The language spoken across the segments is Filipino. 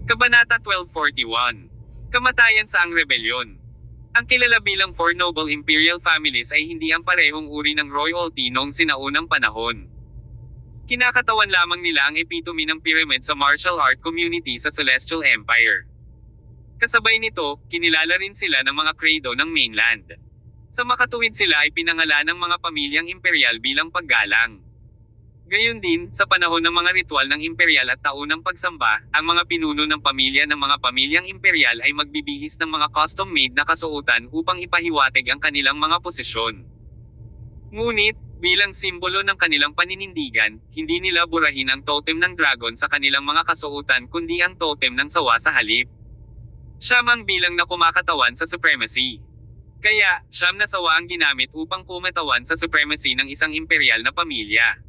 Kabanata 1241. Kamatayan sa ang rebelyon. Ang kilala bilang Four Noble Imperial Families ay hindi ang parehong uri ng royalty noong sinaunang panahon. Kinakatawan lamang nila ang epitome ng pyramid sa martial art community sa Celestial Empire. Kasabay nito, kinilala rin sila ng mga credo ng mainland. Sa makatuwid sila ay pinangalan ng mga pamilyang imperial bilang paggalang. Gayon din, sa panahon ng mga ritual ng imperial at taunang pagsamba, ang mga pinuno ng pamilya ng mga pamilyang imperial ay magbibihis ng mga custom-made na kasuotan upang ipahiwatig ang kanilang mga posisyon. Ngunit, bilang simbolo ng kanilang paninindigan, hindi nila burahin ang totem ng dragon sa kanilang mga kasuotan kundi ang totem ng sawa sa halip. Siyam ang bilang na kumakatawan sa supremacy. Kaya, siyam na sawa ang ginamit upang kumatawan sa supremacy ng isang imperial na pamilya.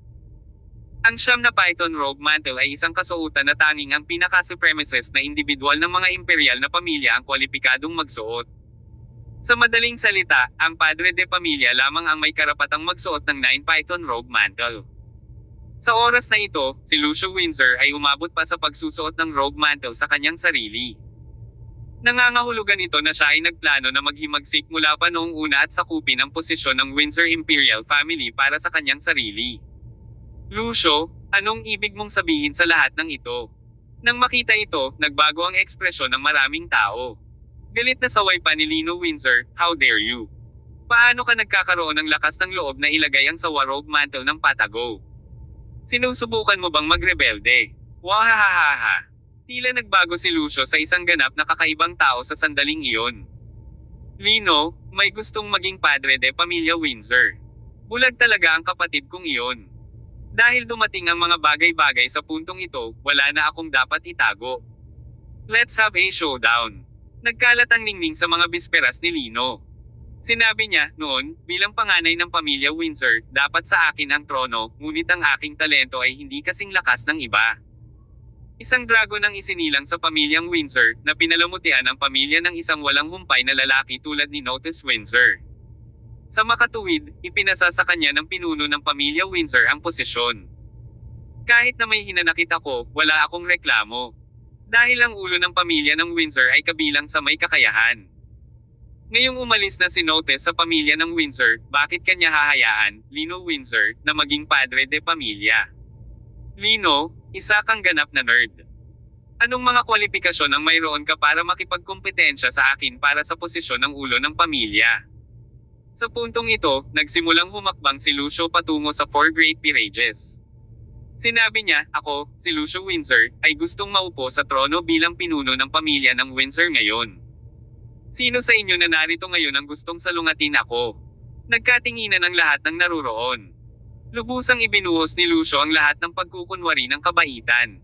Ang siyam na Python Robe Mantle ay isang kasuotan na tanging ang pinaka-supremacist na individual ng mga imperial na pamilya ang kwalipikadong magsuot. Sa madaling salita, ang Padre de Pamilya lamang ang may karapatang magsuot ng 9 Python Robe Mantle. Sa oras na ito, si Lucio Windsor ay umabot pa sa pagsusuot ng robe mantle sa kanyang sarili. Nangangahulugan ito na siya ay nagplano na maghimagsik mula pa noong una at sakupin ang posisyon ng Windsor Imperial Family para sa kanyang sarili. Lucio, anong ibig mong sabihin sa lahat ng ito? Nang makita ito, nagbago ang ekspresyon ng maraming tao. Galit na saway pa ni Lino Windsor, how dare you? Paano ka nagkakaroon ng lakas ng loob na ilagay ang sawa robe mantle ng patago? Sinusubukan mo bang magrebelde? Wahahaha. Tila nagbago si Lucio sa isang ganap na kakaibang tao sa sandaling iyon. Lino, may gustong maging padre de pamilya Windsor. Bulag talaga ang kapatid kong iyon. Dahil dumating ang mga bagay-bagay sa puntong ito, wala na akong dapat itago. Let's have a showdown. Nagkalat ang ningning sa mga bisperas ni Lino. Sinabi niya, noon, bilang panganay ng pamilya Windsor, dapat sa akin ang trono, ngunit ang aking talento ay hindi kasing lakas ng iba. Isang dragon ang isinilang sa pamilyang Windsor, na pinalamutian ang pamilya ng isang walang humpay na lalaki tulad ni Notice Windsor. Sa makatuwid, ipinasa sa kanya ng pinuno ng pamilya Windsor ang posisyon. Kahit na may hinanakit ako, wala akong reklamo. Dahil ang ulo ng pamilya ng Windsor ay kabilang sa may kakayahan. Ngayong umalis na si Notice sa pamilya ng Windsor, bakit kanya hahayaan, Lino Windsor, na maging padre de pamilya? Lino, isa kang ganap na nerd. Anong mga kwalifikasyon ang mayroon ka para makipagkompetensya sa akin para sa posisyon ng ulo ng pamilya? Sa puntong ito, nagsimulang humakbang si Lucio patungo sa Four Great Peerages. Sinabi niya, ako, si Lucio Windsor, ay gustong maupo sa trono bilang pinuno ng pamilya ng Windsor ngayon. Sino sa inyo na narito ngayon ang gustong salungatin ako? Nagkatinginan ang lahat ng naruroon. Lubusang ibinuhos ni Lucio ang lahat ng pagkukunwari ng kabaitan.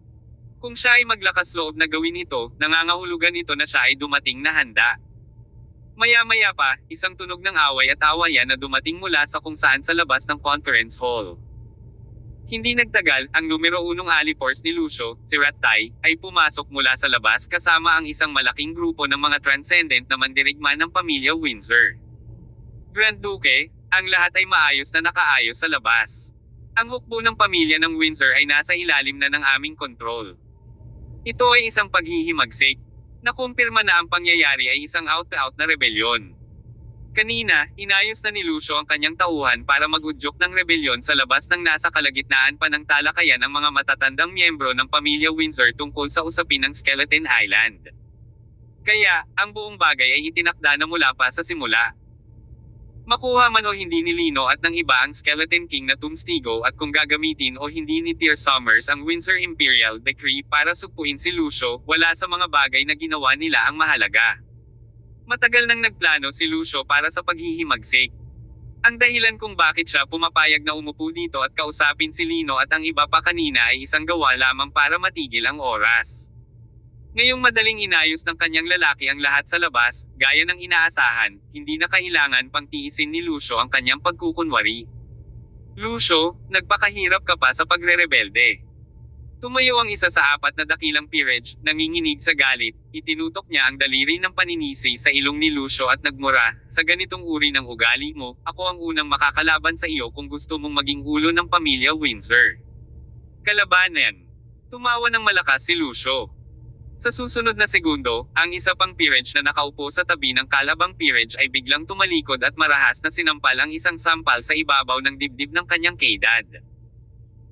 Kung siya ay maglakas loob na gawin ito, nangangahulugan ito na siya ay dumating na handa. Maya-maya pa, isang tunog ng away at awayan na dumating mula sa kung saan sa labas ng conference hall. Hindi nagtagal, ang numero 1 alipors ni Lucio, si Rattai, ay pumasok mula sa labas kasama ang isang malaking grupo ng mga transcendent na mandirigma ng pamilya Windsor. Grand Duke, ang lahat ay maayos na nakaayos sa labas. Ang hukbo ng pamilya ng Windsor ay nasa ilalim na ng aming kontrol. Ito ay isang paghihimagsik. Nakumpirma na ang pangyayari ay isang out-out na rebelyon. Kanina, inayos na ni Lucio ang kanyang tauhan para mag-udyok ng rebelyon sa labas ng nasa kalagitnaan pa ng talakayan ang mga matatandang miyembro ng pamilya Windsor tungkol sa usapin ng Skeleton Island. Kaya, ang buong bagay ay itinakda na mula pa sa simula. Makuha man o hindi ni Lino at ng iba ang Skeleton King na tumstigo at kung gagamitin o hindi ni Tyr Summers ang Windsor Imperial Decree para supuin si Lucio, wala sa mga bagay na ginawa nila ang mahalaga. Matagal nang nagplano si Lucio para sa paghihimagsik. Ang dahilan kung bakit siya pumapayag na umupo dito at kausapin si Lino at ang iba pa kanina ay isang gawa lamang para matigil ang oras. Ngayong madaling inayos ng kanyang lalaki ang lahat sa labas, gaya ng inaasahan, hindi na kailangan pang tiisin ni Lucio ang kanyang pagkukunwari. Lucio, nagpakahirap ka pa sa pagre-rebelde. Tumayo ang isa sa 4 na dakilang peerage, nanginginig sa galit, itinutok niya ang daliri ng paninisi sa ilong ni Lucio at nagmura, sa ganitong uri ng ugali mo, ako ang unang makakalaban sa iyo kung gusto mong maging ulo ng pamilya Windsor. Kalabanan. Tumawa ng malakas si Lucio. Sa susunod na segundo, ang isa pang peerage na nakaupo sa tabi ng kalabang peerage ay biglang tumalikod at marahas na sinampal ang isang sampal sa ibabaw ng dibdib ng kanyang kaedad.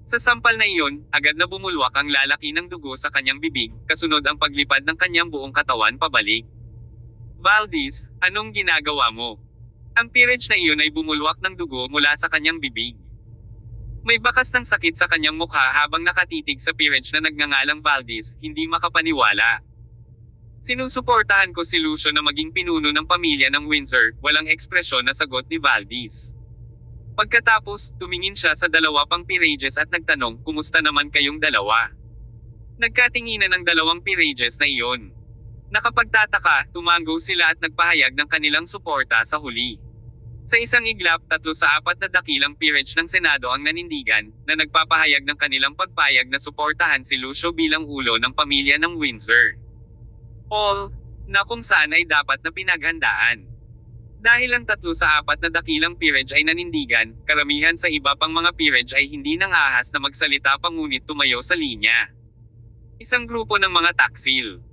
Sa sampal na iyon, agad na bumulwak ang lalaki ng dugo sa kanyang bibig, kasunod ang paglipad ng kanyang buong katawan pabalik. Valdez, anong ginagawa mo? Ang peerage na iyon ay bumulwak ng dugo mula sa kanyang bibig. May bakas ng sakit sa kanyang mukha habang nakatitig sa peerage na nagngangalang Valdez, hindi makapaniwala. Sinusuportahan ko si Lucio na maging pinuno ng pamilya ng Windsor, walang ekspresyon na sagot ni Valdez. Pagkatapos, tumingin siya sa dalawa pang peerages at nagtanong, kumusta naman kayong dalawa? Nagkatinginan ng dalawang peerages na iyon. Nakapagtataka, tumango sila at nagpahayag ng kanilang suporta sa huli. Sa isang iglap, 3 sa 4 na dakilang peerage ng Senado ang nanindigan, na nagpapahayag ng kanilang pagpayag na suportahan si Lucio bilang ulo ng pamilya ng Windsor. All, na kung saan ay dapat na pinaghandaan. Dahil ang 3 sa 4 na dakilang peerage ay nanindigan, karamihan sa iba pang mga peerage ay hindi nang ahas na magsalita pa ngunit tumayo sa linya. Isang grupo ng mga taksil.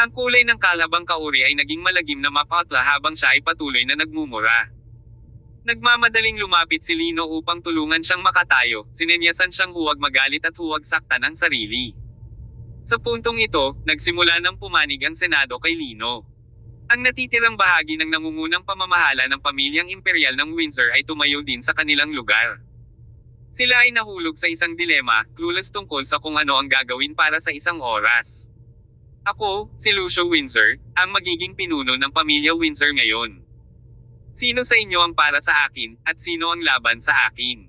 Ang kulay ng kalabang kauri ay naging malagim na mapatla habang siya ay patuloy na nagmumura. Nagmamadaling lumapit si Lino upang tulungan siyang makatayo, sinenyasan siyang huwag magalit at huwag saktan ang sarili. Sa puntong ito, nagsimula ng pumanig ang Senado kay Lino. Ang natitirang bahagi ng nangungunang pamamahala ng pamilyang imperial ng Windsor ay tumayo din sa kanilang lugar. Sila ay nahulog sa isang dilema, clueless tungkol sa kung ano ang gagawin para sa isang oras. Ako, si Lucio Windsor, ang magiging pinuno ng pamilya Windsor ngayon. Sino sa inyo ang para sa akin, at sino ang laban sa akin?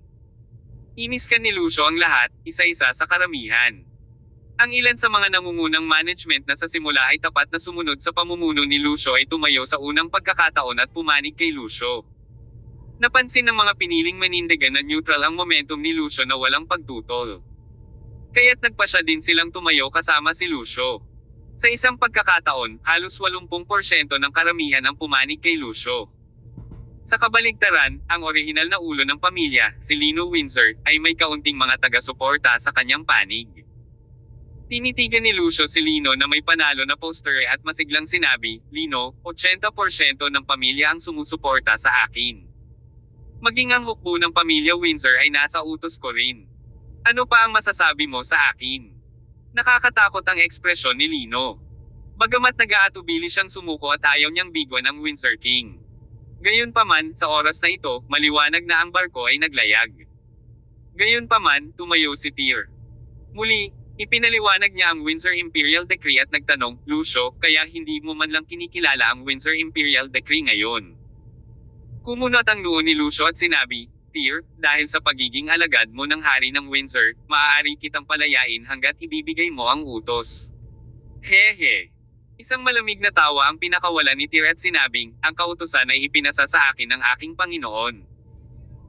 Iniskan ni Lucio ang lahat, isa-isa sa karamihan. Ang ilan sa mga nangungunang management na sa simula ay tapat na sumunod sa pamumuno ni Lucio ay tumayo sa unang pagkakataon at pumanig kay Lucio. Napansin ng mga piniling manindigan na neutral ang momentum ni Lucio na walang pagtutol. Kaya't nagpasya din silang tumayo kasama si Lucio. Sa isang pagkakataon, halos 80% ng karamihan ang pumanig kay Lucio. Sa kabaligtaran, ang orihinal na ulo ng pamilya, si Lino Windsor, ay may kaunting mga taga-suporta sa kanyang panig. Tinitigan ni Lucio si Lino na may panalo na poster at masiglang sinabi, Lino, 80% ng pamilya ang sumusuporta sa akin. Maging ang hukbo ng pamilya Windsor ay nasa utos ko rin. Ano pa ang masasabi mo sa akin? Nakakatakot ang ekspresyon ni Lino. Bagamat nag-aatubili siyang sumuko at ayaw niyang bigwan ang Windsor King. Gayunpaman, sa oras na ito, maliwanag na ang barko ay naglayag. Gayunpaman, tumayo si Tyr. Muli, ipinaliwanag niya ang Windsor Imperial Decree at nagtanong, Lucio, kaya hindi mo man lang kinikilala ang Windsor Imperial Decree ngayon? Kumunot ang noo ni Lucio at sinabi, Tyr, dahil sa pagiging alagad mo ng hari ng Windsor, maaari kitang palayain hanggat ibibigay mo ang utos. Hehe. Isang malamig na tawa ang pinakawalan ni Tyr at sinabing, ang kautusan ay ipinasa sa akin ng aking Panginoon.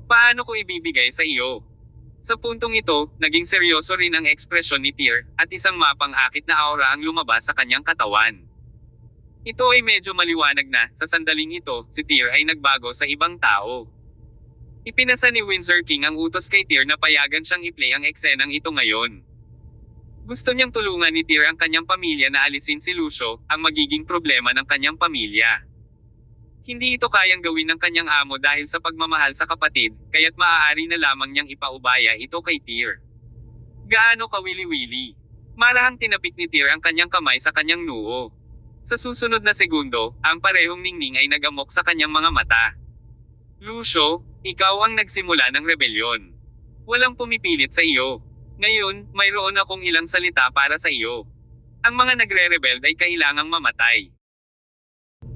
Paano ko ibibigay sa iyo? Sa puntong ito, naging seryoso rin ang ekspresyon ni Tyr, at isang mapang-akit na aura ang lumabas sa kanyang katawan. Ito ay medyo maliwanag na, sa sandaling ito, si Tyr ay nagbago sa ibang tao. Ipinasa ni Windsor King ang utos kay Tyr na payagan siyang i-play ang eksenang ito ngayon. Gusto niyang tulungan ni Tyr ang kanyang pamilya na alisin si Lucio, ang magiging problema ng kanyang pamilya. Hindi ito kayang gawin ng kanyang amo dahil sa pagmamahal sa kapatid, kaya't maaari na lamang niyang ipaubaya ito kay Tyr. Gaano kawili-wili? Marahang tinapik ni Tyr ang kanyang kamay sa kanyang noo. Sa susunod na segundo, ang parehong ningning ay nagamok sa kanyang mga mata. Lucio, ikaw ang nagsimula ng rebelyon. Walang pumipilit sa iyo. Ngayon, mayroon akong ilang salita para sa iyo. Ang mga nagre-rebelde ay kailangang mamatay.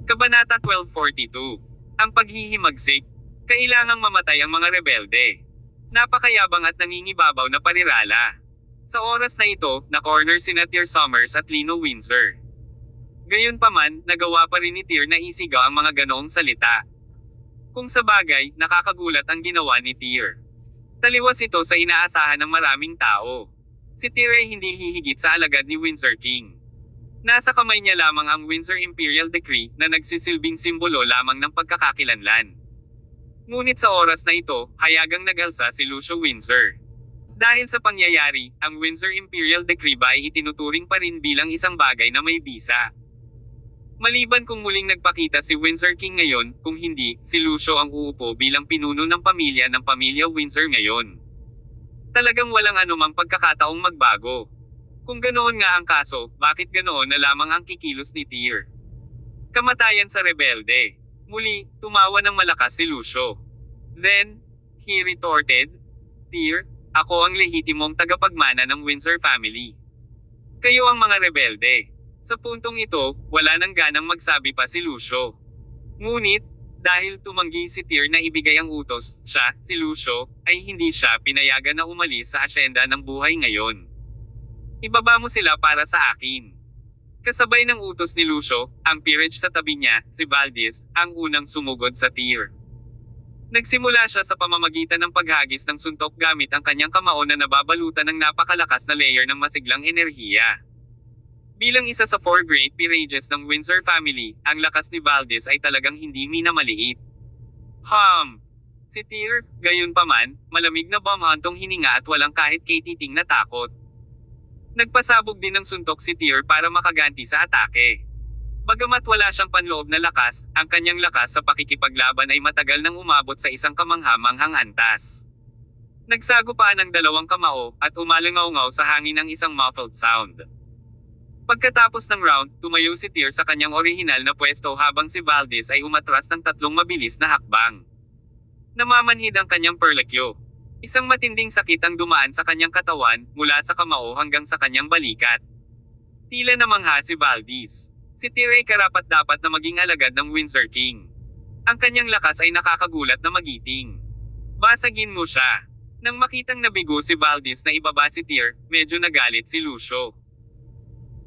Kabanata 1242. Ang paghihimagsik. Kailangang mamatay ang mga rebelde. Napakayabang at nangingibabaw na parirala. Sa oras na ito, na-corner sina Tyr Summers at Lino Windsor. Gayunpaman, nagawa pa rin ni Tyr na isigaw ang mga ganoong salita. Kung sa bagay, nakakagulat ang ginawa ni Tyr. Taliwas ito sa inaasahan ng maraming tao. Si Tyr ay hindi hihigit sa alagad ni Windsor King. Nasa kamay niya lamang ang Windsor Imperial Decree na nagsisilbing simbolo lamang ng pagkakakilanlan. Ngunit sa oras na ito, hayagang nag-alsa si Lucio Windsor. Dahil sa pangyayari, ang Windsor Imperial Decree ay itinuturing pa rin bilang isang bagay na may bisa. Maliban kung muling nagpakita si Windsor King ngayon, kung hindi, si Lucio ang uupo bilang pinuno ng pamilya Windsor ngayon. Talagang walang anumang pagkakataong magbago. Kung ganoon nga ang kaso, bakit ganoon na lamang ang kikilos ni Tyr? Kamatayan sa rebelde. Muli, tumawa ng malakas si Lucio. Then, he retorted, Tyr, ako ang lehitimong tagapagmana ng Windsor family. Kayo ang mga rebelde. Sa puntong ito, wala nang ganang magsabi pa si Lucio. Ngunit, dahil tumanggi si Tyr na ibigay ang utos, siya, si Lucio, ay hindi siya pinayagan na umalis sa asyenda ng buhay ngayon. Ibaba mo sila para sa akin. Kasabay ng utos ni Lucio, ang peerage sa tabi niya, si Valdez, ang unang sumugod sa Tyr. Nagsimula siya sa pamamagitan ng paghagis ng suntok gamit ang kanyang kamao na nababalutan ng napakalakas na layer ng masiglang enerhiya. Bilang isa sa 4 great peerages ng Windsor family, ang lakas ni Valdez ay talagang hindi minamaliit. Si Tyr, gayunpaman, malamig na bumantong hininga at walang kahit katiting na takot. Nagpasabog din ng suntok si Tyr para makaganti sa atake. Bagamat wala siyang panloob na lakas, ang kanyang lakas sa pakikipaglaban ay matagal nang umabot sa isang kamangha-manghang antas. Nagsagupaan ng 2 kamao, at umalangaw-ngaw sa hangin ang isang muffled sound. Pagkatapos ng round, tumayo si Tyr sa kanyang orihinal na pwesto habang si Valdez ay umatras ng 3 mabilis na hakbang. Namamanhid ang kanyang perlekyo. Isang matinding sakit ang dumaan sa kanyang katawan, mula sa kamao hanggang sa kanyang balikat. Tila namangha si Valdez. Si Tyr ay karapat-dapat na maging alagad ng Windsor King. Ang kanyang lakas ay nakakagulat na magiting. Basagin mo siya. Nang makitang nabigo si Valdez na ibaba si Tyr, medyo nagalit si Lucio.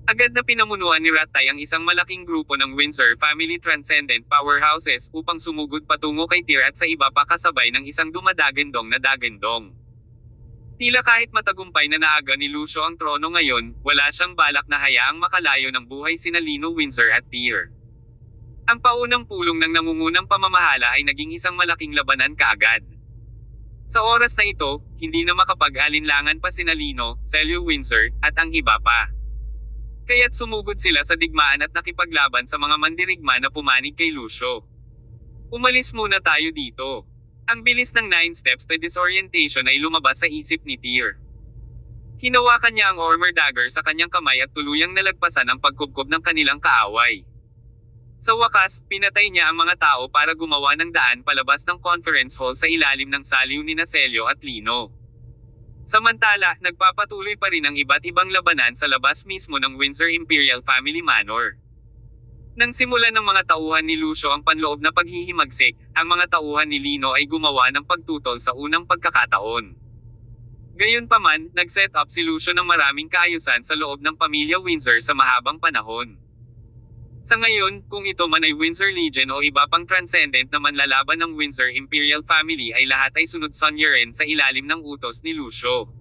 Agad na pinamunuan ni Rattay ang isang malaking grupo ng Windsor family transcendent powerhouses upang sumugod patungo kay Tyr at sa iba pa kasabay ng isang dumadagandong na dagandong. Tila kahit matagumpay na naaga ni Lucio ang trono ngayon, wala siyang balak na hayaang makalayo ng buhay sina Lino Windsor at Tyr. Ang paunang pulong ng nangungunang pamamahala ay naging isang malaking labanan kaagad. Sa oras na ito, hindi na makapag-alinlangan pa sina Lino, Celio Windsor, at ang iba pa. Kaya't sumugod sila sa digmaan at nakipaglaban sa mga mandirigma na pumanig kay Lucio. Umalis muna tayo dito. Ang bilis ng 9 steps to disorientation ay lumabas sa isip ni Tyr. Hinawakan niya ang armor dagger sa kanyang kamay at tuluyang nalagpasan ang pagkubkob ng kanilang kaaway. Sa wakas, pinatay niya ang mga tao para gumawa ng daan palabas ng conference hall sa ilalim ng saliw ni Celio at Lino. Samantala, nagpapatuloy pa rin ang iba't ibang labanan sa labas mismo ng Windsor Imperial Family Manor. Nang simulan ng mga tauhan ni Lucio ang panloob na paghihimagsik, ang mga tauhan ni Lino ay gumawa ng pagtutol sa unang pagkakataon. Gayunpaman, nag-set up si Lucio ng maraming kaayusan sa loob ng pamilya Windsor sa mahabang panahon. Sa ngayon, kung ito man ay Windsor Legion o iba pang transcendent na manlalaban ng Windsor Imperial Family ay lahat ay sunod-sunyarin sa ilalim ng utos ni Lucio.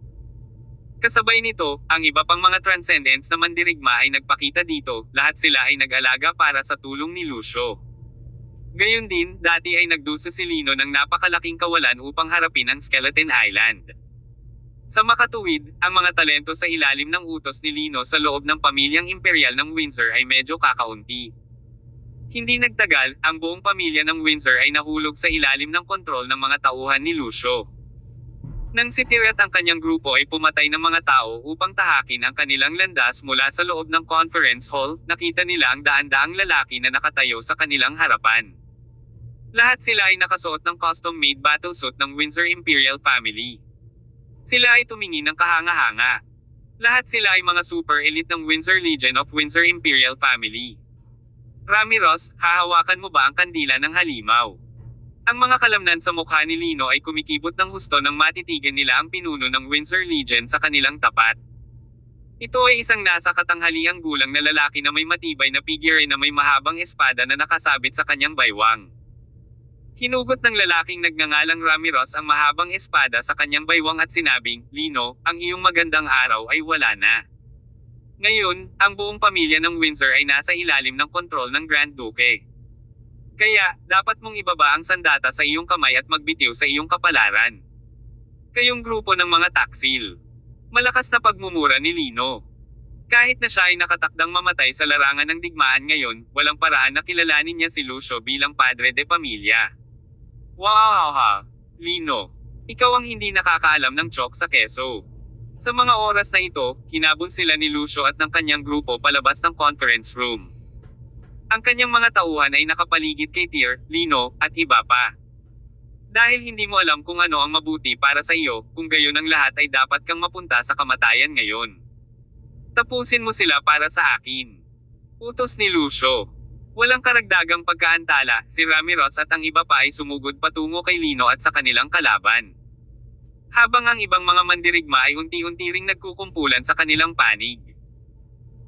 Kasabay nito, ang iba pang mga transcendents na mandirigma ay nagpakita dito, lahat sila ay nag-alaga para sa tulong ni Lucio. Gayon din, dati ay nagdusa si Lino ng napakalaking kawalan upang harapin ang Skeleton Island. Sa makatuwid, ang mga talento sa ilalim ng utos ni Lino sa loob ng pamilyang imperial ng Windsor ay medyo kakaunti. Hindi nagtagal, ang buong pamilya ng Windsor ay nahulog sa ilalim ng kontrol ng mga tauhan ni Lucio. Nang si Tyr at ang kanyang grupo ay pumatay ng mga tao upang tahakin ang kanilang landas mula sa loob ng conference hall, nakita nila ang daan-daang lalaki na nakatayo sa kanilang harapan. Lahat sila ay nakasuot ng custom-made battlesuit ng Windsor Imperial Family. Sila ay tumingin ng kahanga-hanga. Lahat sila ay mga super elite ng Windsor Legion of Windsor Imperial Family. Ramiros, hahawakan mo ba ang kandila ng halimaw? Ang mga kalamnan sa mukha ni Lino ay kumikibot ng husto nang matitigan nila ang pinuno ng Windsor Legion sa kanilang tapat. Ito ay isang nasa katanghaliang gulang na lalaki na may matibay na figure na may mahabang espada na nakasabit sa kanyang baywang. Hinugot ng lalaking nagngangalang Ramiros ang mahabang espada sa kanyang baywang at sinabing, Lino, ang iyong magandang araw ay wala na. Ngayon, ang buong pamilya ng Windsor ay nasa ilalim ng kontrol ng Grand Duke. Kaya, dapat mong ibaba ang sandata sa iyong kamay at magbitiw sa iyong kapalaran. Kayong grupo ng mga taksil. Malakas na pagmumura ni Lino. Kahit na siya ay nakatakdang mamatay sa larangan ng digmaan ngayon, walang paraan na kilalanin niya si Lucio bilang padre de pamilya. Wow! Lino, ikaw ang hindi nakakaalam ng chok sa keso. Sa mga oras na ito, hinabol sila ni Lucio at ng kanyang grupo palabas ng conference room. Ang kanyang mga tauhan ay nakapaligid kay Tyr, Lino, at iba pa. Dahil hindi mo alam kung ano ang mabuti para sa iyo, kung gayon ang lahat ay dapat kang mapunta sa kamatayan ngayon. Tapusin mo sila para sa akin. Utos ni Lucio. Walang karagdagang pagkaantala, si Ramiros at ang iba pa ay sumugod patungo kay Lino at sa kanilang kalaban. Habang ang ibang mga mandirigma ay unti-unti ring nagkukumpulan sa kanilang panig.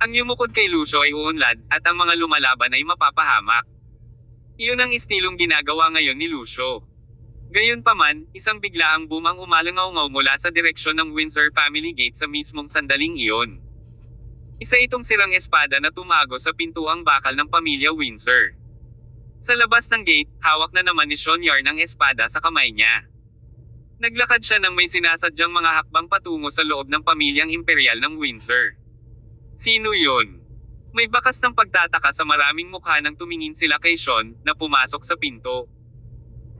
Ang yumukod kay Lucio ay uunlad, at ang mga lumalaban ay mapapahamak. Iyon ang istilong ginagawa ngayon ni Lucio. Gayunpaman, isang biglaang boom ang umalangaw-ngaw mula sa direksyon ng Windsor family gate sa mismong sandaling iyon. Isa itong sirang espada na tumago sa pintuang bakal ng pamilya Windsor. Sa labas ng gate, hawak na naman ni Sean Yarn ang espada sa kamay niya. Naglakad siya ng may sinasadyang mga hakbang patungo sa loob ng pamilyang imperial ng Windsor. Sino yon? May bakas ng pagtataka sa maraming mukha nang tumingin sila kay Sean, na pumasok sa pinto.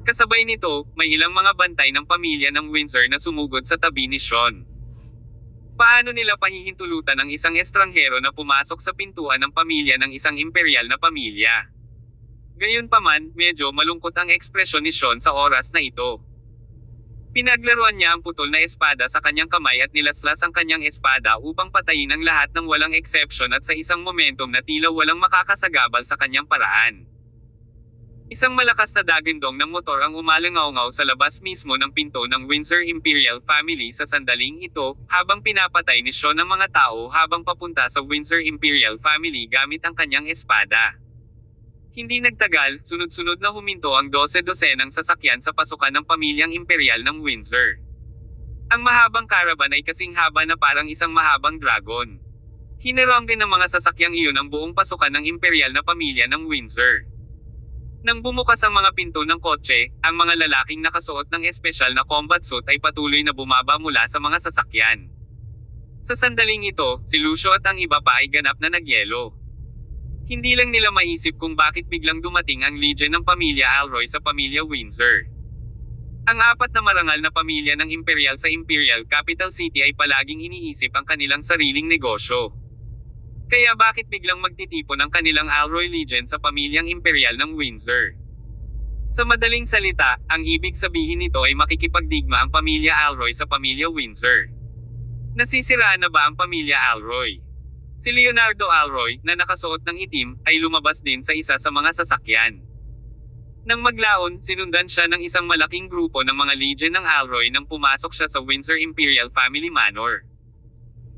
Kasabay nito, may ilang mga bantay ng pamilya ng Windsor na sumugod sa tabi ni Sean. Paano nila pahihintulutan ang isang estranghero na pumasok sa pintuan ng pamilya ng isang imperial na pamilya? Gayunpaman, medyo malungkot ang ekspresyon ni Sean sa oras na ito. Pinaglaruan niya ang putol na espada sa kanyang kamay at nilaslas ang kanyang espada upang patayin ang lahat ng walang exception at sa isang momentum na tila walang makakasagabal sa kanyang paraan. Isang malakas na dagindong ng motor ang umalangaw-ngaw sa labas mismo ng pinto ng Windsor Imperial Family sa sandaling ito, habang pinapatay ni Sean ang mga tao habang papunta sa Windsor Imperial Family gamit ang kanyang espada. Hindi nagtagal, sunod-sunod na huminto ang 12-dosenang sasakyan sa pasukan ng pamilyang imperial ng Windsor. Ang mahabang caravan ay kasing haba na parang isang mahabang dragon. Hinaranggan ng mga sasakyang iyon ang buong pasukan ng imperial na pamilya ng Windsor. Nang bumukas ang mga pinto ng kotse, ang mga lalaking nakasuot ng espesyal na combat suit ay patuloy na bumaba mula sa mga sasakyan. Sa sandaling ito, si Lucio at ang iba pa ay ganap na nagyelo. Hindi lang nila maisip kung bakit biglang dumating ang legion ng pamilya Alroy sa pamilya Windsor. Ang apat na marangal na pamilya ng imperial sa Imperial Capital City ay palaging iniisip ang kanilang sariling negosyo. Kaya bakit biglang magtitipon ang kanilang Alroy Legion sa pamilyang imperial ng Windsor? Sa madaling salita, ang ibig sabihin nito ay makikipagdigma ang pamilya Alroy sa pamilya Windsor. Nasisiraan na ba ang pamilya Alroy? Si Leonardo Alroy, na nakasuot ng itim, ay lumabas din sa isa sa mga sasakyan. Nang maglaon, sinundan siya ng isang malaking grupo ng mga legion ng Alroy nang pumasok siya sa Windsor Imperial Family Manor.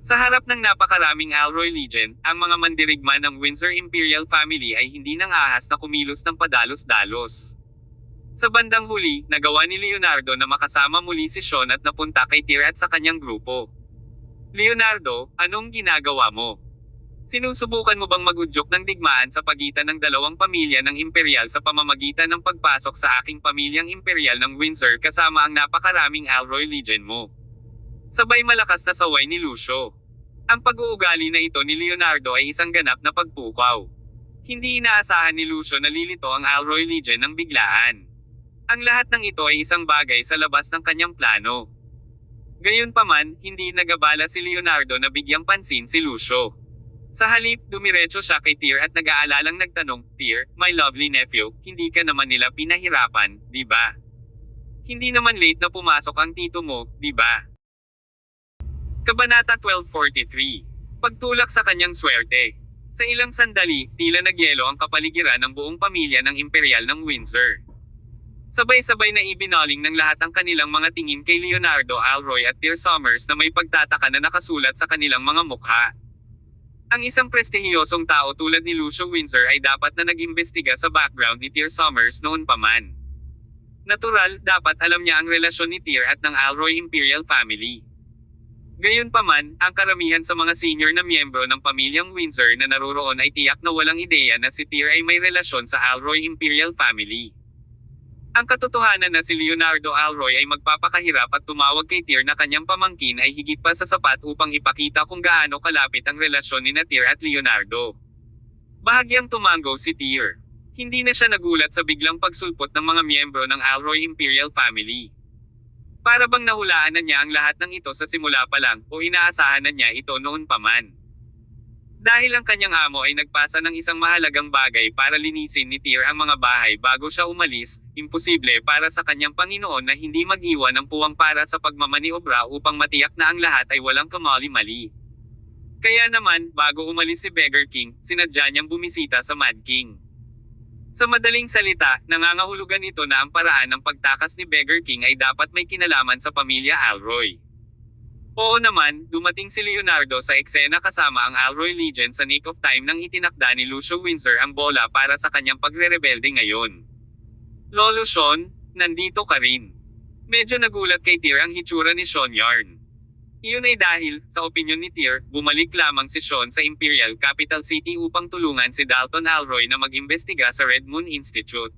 Sa harap ng napakaraming Alroy Legion, ang mga mandirigma ng Windsor Imperial Family ay hindi nang ahas na kumilos ng padalos-dalos. Sa bandang huli, nagawa ni Leonardo na makasama muli si Sean at napunta kay Tyr at sa kanyang grupo. Leonardo, anong ginagawa mo? Sinusubukan mo bang magudyok ng digmaan sa pagitan ng dalawang pamilya ng imperial sa pamamagitan ng pagpasok sa aking pamilyang imperial ng Windsor kasama ang napakaraming Alroy Legion mo? Sabay malakas na saway ni Lucio. Ang pag-uugali na ito ni Leonardo ay isang ganap na pagpukaw. Hindi inaasahan ni Lucio na lilito ang Alroy Legion ng biglaan. Ang lahat ng ito ay isang bagay sa labas ng kanyang plano. Gayunpaman, hindi nagabala si Leonardo na bigyang pansin si Lucio. Sa halip, dumiretso siya kay Tyr at nag-aalalang nagtanong, "Tyr, my lovely nephew, hindi ka naman nila pinahirapan, di ba? Hindi naman late na pumasok ang tito mo, di ba?" Kabanata 1243. Pagtulak sa kanyang swerte. Sa ilang sandali, tila nagyelo ang kapaligiran ng buong pamilya ng imperial ng Windsor. Sabay-sabay na ibinaling ng lahat ang kanilang mga tingin kay Leonardo Alroy at Tyr Summers na may pagtataka na nakasulat sa kanilang mga mukha. Ang isang prestihiyosong tao tulad ni Lucio Windsor ay dapat na nag-imbestiga sa background ni Tyr Summers noon pa man. Natural, dapat alam niya ang relasyon ni Tyr at ng Alroy Imperial Family. Gayunpaman, ang karamihan sa mga senior na miyembro ng pamilyang Windsor na naroroon ay tiyak na walang ideya na si Tyr ay may relasyon sa Alroy Imperial Family. Ang katotohanan na si Leonardo Alroy ay magpapakahirap at tumawag kay Tyr na kanyang pamangkin ay higit pa sa sapat upang ipakita kung gaano kalapit ang relasyon ni Tyr at Leonardo. Bahagyang tumango si Tyr. Hindi na siya nagulat sa biglang pagsulpot ng mga miyembro ng Alroy Imperial Family. Para bang nahulaan na niya ang lahat ng ito sa simula pa lang o inaasahan na niya ito noon pa man. Dahil ang kanyang amo ay nagpasa ng isang mahalagang bagay para linisin ni Tyr ang mga bahay bago siya umalis, imposible para sa kanyang Panginoon na hindi mag-iwan ng puwang para sa pagmamaniobra upang matiyak na ang lahat ay walang kamali-mali. Kaya naman, bago umalis si Beggar King, sinadya niyang bumisita sa Mad King. Sa madaling salita, nangangahulugan ito na ang paraan ng pagtakas ni Beggar King ay dapat may kinalaman sa pamilya Alroy. Oo naman, dumating si Leonardo sa eksena kasama ang Alroy Legion sa nick of time nang itinakda ni Lucio Windsor ang bola para sa kanyang pagre-rebelde ngayon. Lolo Sean, nandito ka rin. Medyo nagulat kay Tyr ang hitsura ni Sean Yarn. Iyon ay dahil, sa opinyon ni Tyr, bumalik lamang si Sean sa Imperial Capital City upang tulungan si Dalton Alroy na mag-imbestiga sa Red Moon Institute.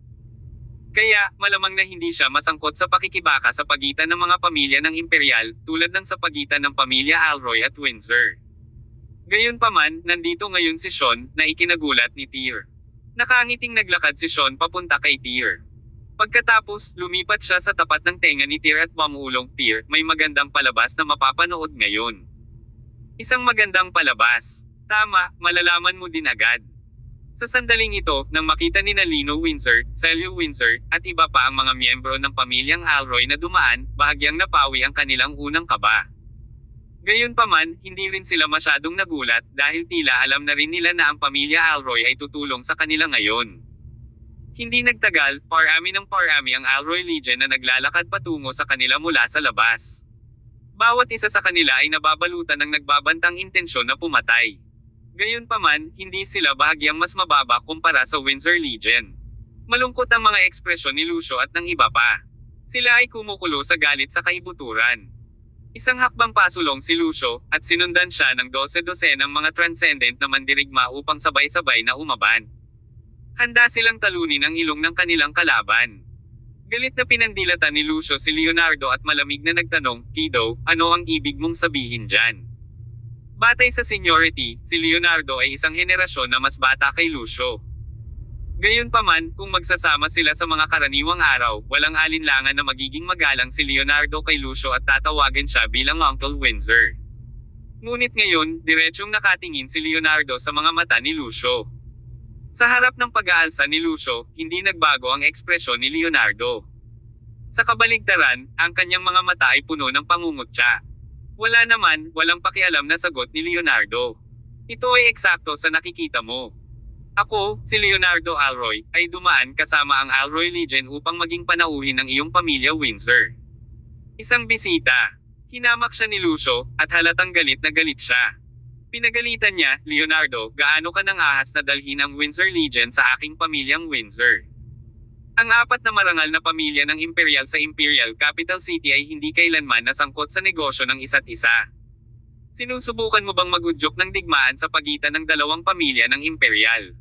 Kaya, malamang na hindi siya masangkot sa pakikibaka sa pagitan ng mga pamilya ng Imperial, tulad ng sa pagitan ng pamilya Alroy at Windsor. Gayunpaman, nandito ngayon si Sean, na ikinagulat ni Tyr. Nakangiting naglakad si Sean papunta kay Tyr. Pagkatapos, lumipat siya sa tapat ng tenga ni Tyr at mamulong, Tyr, may magandang palabas na mapapanood ngayon. Isang magandang palabas. Tama, malalaman mo din agad. Sa sandaling ito, nang makita ni Lino Windsor, Celio Windsor, at iba pa ang mga miyembro ng pamilyang Alroy na dumaan, bahagyang napawi ang kanilang unang kaba. Gayunpaman, hindi rin sila masyadong nagulat dahil tila alam na rin nila na ang pamilya Alroy ay tutulong sa kanila ngayon. Hindi nagtagal, parami ang Alroy Legion na naglalakad patungo sa kanila mula sa labas. Bawat isa sa kanila ay nababalutan ng nagbabantang intensyon na pumatay. Gayunpaman, hindi sila bahagyang mas mababa kumpara sa Windsor Legion. Malungkot ang mga ekspresyon ni Lucio at ng iba pa. Sila ay kumukulo sa galit sa kaibuturan. Isang hakbang pasulong si Lucio, at sinundan siya ng 12 ng mga transcendent na mandirigma upang sabay-sabay na umaban. Handa silang talunin ang ilong ng kanilang kalaban. Galit na pinandilatan ni Lucio si Leonardo at malamig na nagtanong, Kido, ano ang ibig mong sabihin dyan? Batay sa seniority, si Leonardo ay isang henerasyon na mas bata kay Lucio. Gayunpaman, kung magsasama sila sa mga karaniwang araw, walang alinlangan na magiging magalang si Leonardo kay Lucio at tatawagan siya bilang Uncle Windsor. Ngunit ngayon, diretsyong nakatingin si Leonardo sa mga mata ni Lucio. Sa harap ng pag-aalsa ni Lucio, hindi nagbago ang ekspresyon ni Leonardo. Sa kabaligtaran, ang kanyang mga mata ay puno ng pangungutya. Walang pakialam na sagot ni Leonardo. Ito ay eksakto sa nakikita mo. Ako, si Leonardo Alroy, ay dumaan kasama ang Alroy Legion upang maging panauhin ng iyong pamilya Windsor. Isang bisita. Hinamak siya ni Lucio, at halatang galit na galit siya. Pinagalitan niya, Leonardo, gaano ka nang ahas na dalhin ang Windsor Legion sa aking pamilyang Windsor? Ang apat na marangal na pamilya ng Imperial sa Imperial Capital City ay hindi kailanman nasangkot sa negosyo ng isa't isa. Sinusubukan mo bang magudyok ng digmaan sa pagitan ng dalawang pamilya ng Imperial?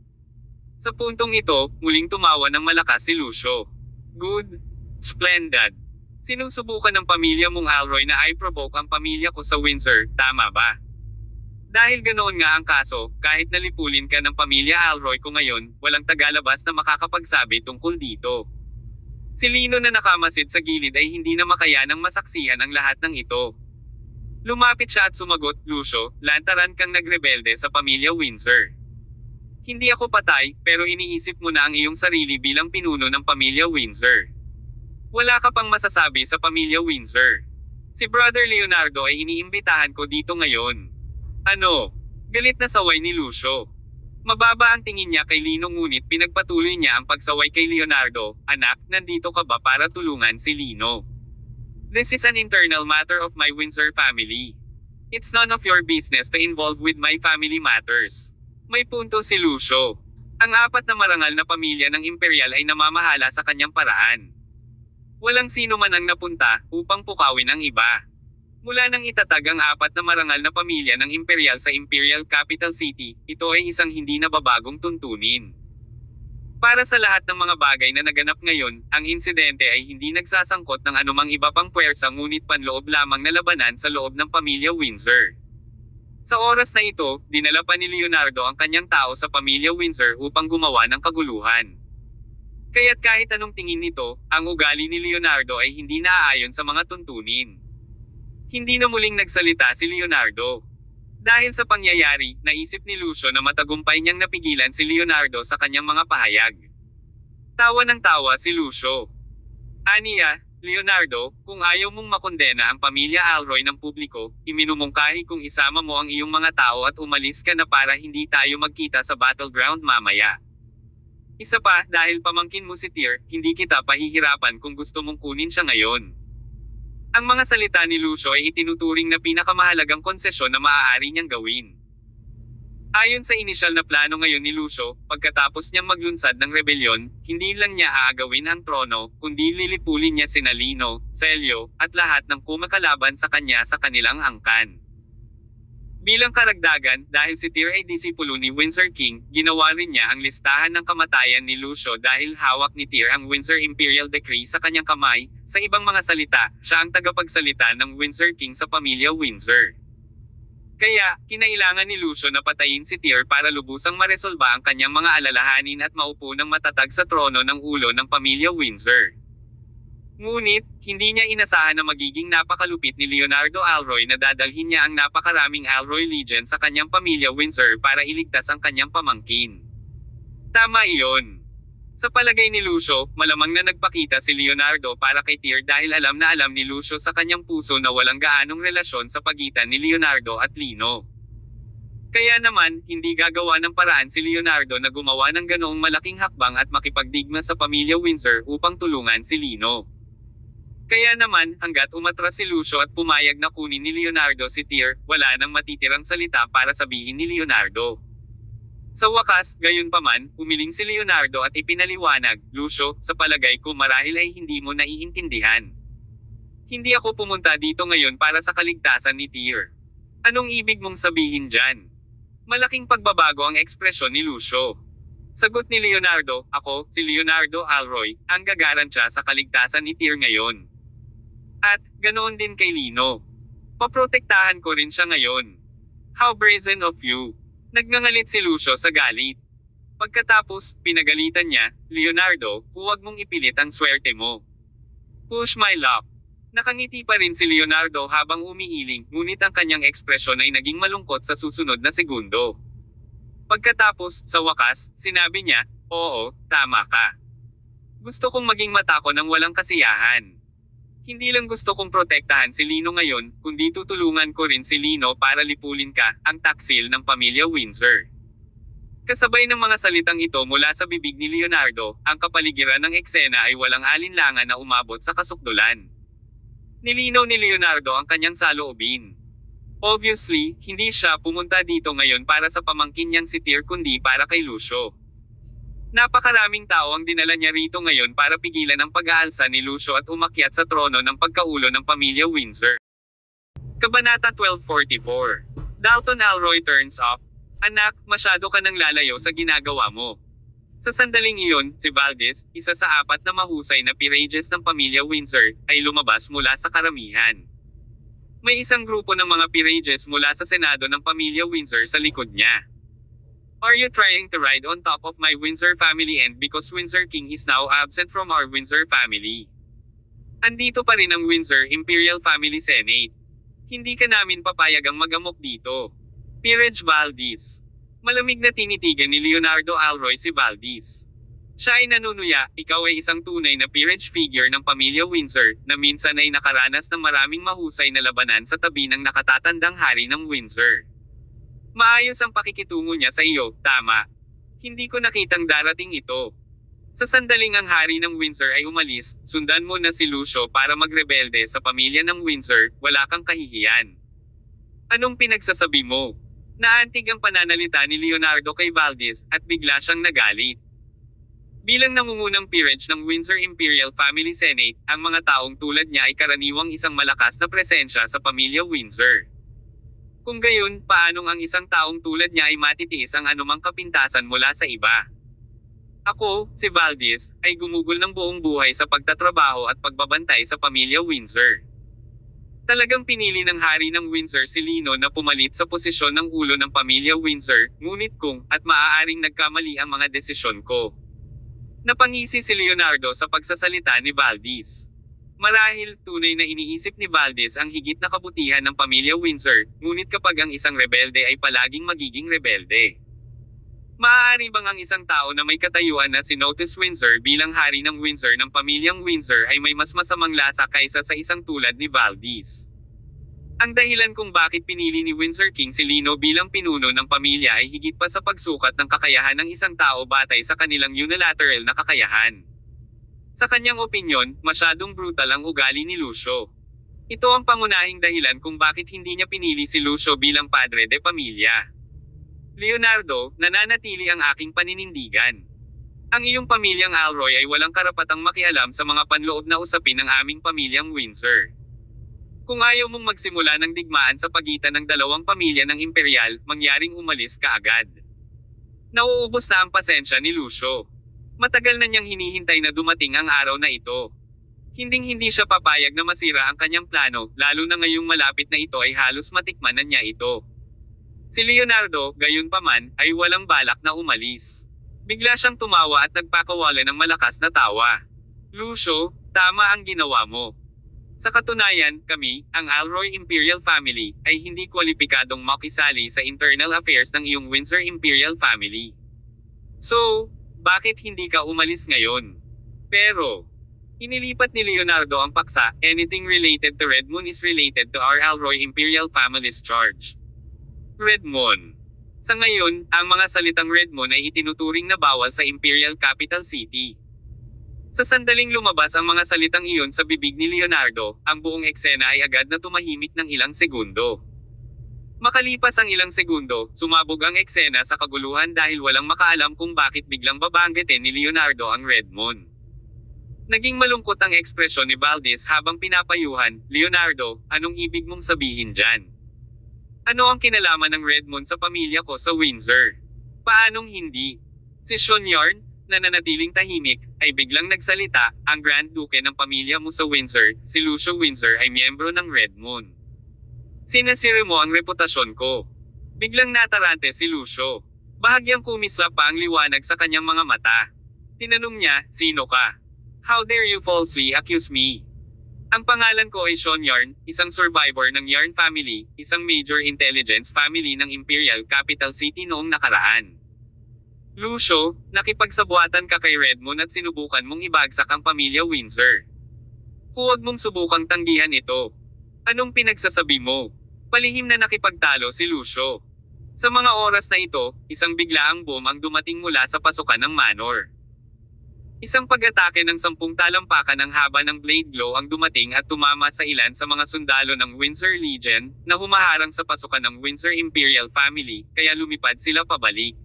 Sa puntong ito, muling tumawa ng malakas si Lucio. Good. Splendid. Sinusubukan ng pamilya mong Alroy na i-provoke ang pamilya ko sa Windsor, tama ba? Dahil ganoon nga ang kaso, kahit nalipulin ka ng pamilya Alroy ko ngayon, walang tagalabas na makakapagsabi tungkol dito. Si Lino na nakamasid sa gilid ay hindi na makayanang masaksihan ang lahat ng ito. Lumapit siya at sumagot, Lucio, lantaran kang nagrebelde sa pamilya Windsor. Hindi ako patay, pero iniisip mo na ang iyong sarili bilang pinuno ng pamilya Windsor. Wala ka pang masasabi sa pamilya Windsor. Si Brother Leonardo ay iniimbitahan ko dito ngayon. Ano? Galit na saway ni Lucio. Mababa ang tingin niya kay Lino ngunit pinagpatuloy niya ang pagsaway kay Leonardo, anak, nandito ka ba para tulungan si Lino? This is an internal matter of my Windsor family. It's none of your business to involve with my family matters. May punto si Lucio. Ang apat na marangal na pamilya ng Imperial ay namamahala sa kanyang paraan. Walang sino man ang napunta upang pukawin ang iba. Mula nang itatag ang apat na marangal na pamilya ng Imperial sa Imperial Capital City, ito ay isang hindi nababagong tuntunin. Para sa lahat ng mga bagay na naganap ngayon, ang insidente ay hindi nagsasangkot ng anumang iba pang puwersa ngunit panloob lamang na labanan sa loob ng pamilya Windsor. Sa oras na ito, dinala pa ni Leonardo ang kanyang tao sa pamilya Windsor upang gumawa ng kaguluhan. Kaya't kahit anong tingin nito, ang ugali ni Leonardo ay hindi naaayon sa mga tuntunin. Hindi na muling nagsalita si Leonardo. Dahil sa pangyayari, naisip ni Lucio na matagumpay niyang napigilan si Leonardo sa kanyang mga pahayag. Tawa ng tawa si Lucio. Aniya, Leonardo, kung ayaw mong makondena ang pamilya Alroy ng publiko, iminumungkahi kung isama mo ang iyong mga tao at umalis ka na para hindi tayo magkita sa battleground mamaya. Isa pa, dahil pamangkin mo si Tyr, hindi kita pahihirapan kung gusto mong kunin siya ngayon. Ang mga salita ni Lucio ay itinuturing na pinakamahalagang konsesyon na maaari niyang gawin. Ayon sa inisyal na plano ngayon ni Lucio, pagkatapos niyang maglunsad ng rebelyon, hindi lang niya aagawin ang trono, kundi lilipulin niya sina Lino, Celio, at lahat ng kumakalaban sa kanya sa kanilang angkan. Bilang karagdagan, dahil si Tyr ay disipulo ni Windsor King, ginawa rin niya ang listahan ng kamatayan ni Lucio dahil hawak ni Tyr ang Windsor Imperial Decree sa kanyang kamay. Sa ibang mga salita, siya ang tagapagsalita ng Windsor King sa pamilya Windsor. Kaya, kinailangan ni Lucio na patayin si Tyr para lubusang maresolba ang kanyang mga alalahanin at maupo ng matatag sa trono ng ulo ng pamilya Windsor. Ngunit, hindi niya inasahan na magiging napakalupit ni Leonardo Alroy na dadalhin niya ang napakaraming Alroy Legion sa kanyang pamilya Windsor para iligtas ang kanyang pamangkin. Tama iyon. Sa palagay ni Lucio, malamang na nagpakita si Leonardo para kay Tyr dahil alam na alam ni Lucio sa kanyang puso na walang gaanong relasyon sa pagitan ni Leonardo at Lino. Kaya naman, hindi gagawa ng paraan si Leonardo na gumawa ng ganoong malaking hakbang at makipagdigma sa pamilya Windsor upang tulungan si Lino. Kaya naman, hanggat umatras si Lucio at pumayag na kunin ni Leonardo si Tyr, wala nang matitirang salita para sabihin ni Leonardo. Sa wakas, gayunpaman, umiling si Leonardo at ipinaliwanag, Lucio, sa palagay ko marahil ay hindi mo naiintindihan. Hindi ako pumunta dito ngayon para sa kaligtasan ni Tyr. Anong ibig mong sabihin dyan? Malaking pagbabago ang ekspresyon ni Lucio. Sagot ni Leonardo, ako, si Leonardo Alroy, ang gagarantya sa kaligtasan ni Tyr ngayon. At, ganoon din kay Lino. Paprotektahan ko rin siya ngayon. How brazen of you. Nagngangalit si Lucio sa galit. Pagkatapos, pinagalitan niya, Leonardo, huwag mong ipilit ang swerte mo. Push my luck. Nakangiti pa rin si Leonardo habang umiiling, ngunit ang kanyang ekspresyon ay naging malungkot sa susunod na segundo. Pagkatapos, sa wakas, sinabi niya, oo, tama ka. Gusto kong maging mata ko ng walang kasiyahan. Hindi lang gusto kong protektahan si Lino ngayon, kundi tutulungan ko rin si Lino para lipulin ka, ang taksil ng pamilya Windsor. Kasabay ng mga salitang ito mula sa bibig ni Leonardo, ang kapaligiran ng eksena ay walang alinlangan na umabot sa kasukdulan. Nilinaw ni Leonardo ang kanyang saloobin. Obviously, hindi siya pumunta dito ngayon para sa pamangkin niyang si Tyr kundi para kay Lucio. Napakaraming tao ang dinala niya rito ngayon para pigilan ang pag-aalsa ni Lucio at umakyat sa trono ng pagkaulo ng pamilya Windsor. Kabanata 1244. Dalton Alroy turns up. Anak, masyado ka nang lalayo sa ginagawa mo. Sa sandaling iyon, si Valdez, isa sa 4 na mahusay na peerages ng pamilya Windsor, ay lumabas mula sa karamihan. May isang grupo ng mga peerages mula sa Senado ng pamilya Windsor sa likod niya. Are you trying to ride on top of my Windsor family and because Windsor King is now absent from our Windsor family? Andito pa rin ang Windsor Imperial Family Senate. Hindi ka namin papayagang magamok dito. Peerage Valdez. Malamig na tinitigan ni Leonardo Alroy si Valdez. Siya ay nanunuya, ikaw ay isang tunay na peerage figure ng pamilya Windsor, na minsan ay nakaranas ng maraming mahusay na labanan sa tabi ng nakatatandang hari ng Windsor. Maayos ang pakikitungo niya sa iyo, tama. Hindi ko nakitang darating ito. Sa sandaling ang hari ng Windsor ay umalis, sundan mo na si Lucio para magrebelde sa pamilya ng Windsor, wala kang kahihiyan. Anong pinagsasabi mo? Naantig ang pananalita ni Leonardo kay Valdez, at bigla siyang nagalit. Bilang nangungunang peerage ng Windsor Imperial Family Senate, ang mga taong tulad niya ay karaniwang isang malakas na presensya sa pamilya Windsor. Kung gayon, paanong ang isang taong tulad niya ay matitiis ang anumang kapintasan mula sa iba? Ako, si Valdez, ay gumugol ng buong buhay sa pagtatrabaho at pagbabantay sa pamilya Windsor. Talagang pinili ng hari ng Windsor si Lino na pumalit sa posisyon ng ulo ng pamilya Windsor, ngunit kung, at maaaring nagkamali ang mga desisyon ko. Napangisi si Leonardo sa pagsasalita ni Valdez. Marahil, tunay na iniisip ni Valdez ang higit na kabutihan ng pamilya Windsor, ngunit kapag ang isang rebelde ay palaging magiging rebelde. Maaari bang ang isang tao na may katayuan na si Otis Windsor bilang hari ng Windsor ng pamilyang Windsor ay may mas masamang lasa kaysa sa isang tulad ni Valdez? Ang dahilan kung bakit pinili ni Windsor King si Lino bilang pinuno ng pamilya ay higit pa sa pagsukat ng kakayahan ng isang tao batay sa kanilang unilateral na kakayahan. Sa kanyang opinyon, masyadong brutal ang ugali ni Lucio. Ito ang pangunahing dahilan kung bakit hindi niya pinili si Lucio bilang padre de pamilya. Leonardo, nananatili ang aking paninindigan. Ang iyong pamilyang Alroy ay walang karapatang makialam sa mga panloob na usapin ng aming pamilyang Windsor. Kung ayaw mong magsimula ng digmaan sa pagitan ng dalawang pamilya ng imperial, mangyaring umalis ka agad. Nauubos na ang pasensya ni Lucio. Matagal na niyang hinihintay na dumating ang araw na ito. Hinding-hindi siya papayag na masira ang kanyang plano, lalo na ngayong malapit na ito ay halos matikman na niya ito. Si Leonardo, gayunpaman, ay walang balak na umalis. Bigla siyang tumawa at nagpakawala ng malakas na tawa. Lucio, tama ang ginawa mo. Sa katunayan, kami, ang Alroy Imperial Family, ay hindi kwalipikadong makisali sa internal affairs ng iyong Windsor Imperial Family. So, bakit hindi ka umalis ngayon? Pero, inilipat ni Leonardo ang paksa, anything related to Red Moon is related to our Alroy Imperial Family's charge. Red Moon. Sa ngayon, ang mga salitang Red Moon ay itinuturing na bawal sa Imperial Capital City. Sa sandaling lumabas ang mga salitang iyon sa bibig ni Leonardo, ang buong eksena ay agad na tumahimik ng ilang segundo. Makalipas ang ilang segundo, sumabog ang eksena sa kaguluhan dahil walang makaalam kung bakit biglang babanggitin ni Leonardo ang Red Moon. Naging malungkot ang ekspresyon ni Valdez habang pinapayuhan, Leonardo, anong ibig mong sabihin dyan? Ano ang kinalaman ng Red Moon sa pamilya ko sa Windsor? Paanong hindi? Si Sean Yarn, na nanatiling tahimik, ay biglang nagsalita, ang Grand Duke ng pamilya mo sa Windsor, si Lucio Windsor ay miyembro ng Red Moon. Sinasira mo ang reputasyon ko. Biglang natarante si Lucio. Bahagyang kumislap pa ang liwanag sa kanyang mga mata. Tinanong niya, sino ka? How dare you falsely accuse me? Ang pangalan ko ay Sean Yarn, isang survivor ng Yarn family, isang major intelligence family ng Imperial Capital City noong nakaraan. Lucio, nakipagsabuatan ka kay Red Moon at sinubukan mong ibagsak ang pamilya Windsor. Huwag mong subukang tanggihan ito. Anong pinagsasabi mo? Palihim na nakipagtalo si Lucio. Sa mga oras na ito, isang biglaang boom ang dumating mula sa pasukan ng Manor. Isang pag-atake ng 10 talampakan ng haba ng blade glow ang dumating at tumama sa ilan sa mga sundalo ng Windsor Legion, na humaharang sa pasukan ng Windsor Imperial Family, kaya lumipad sila pabalik.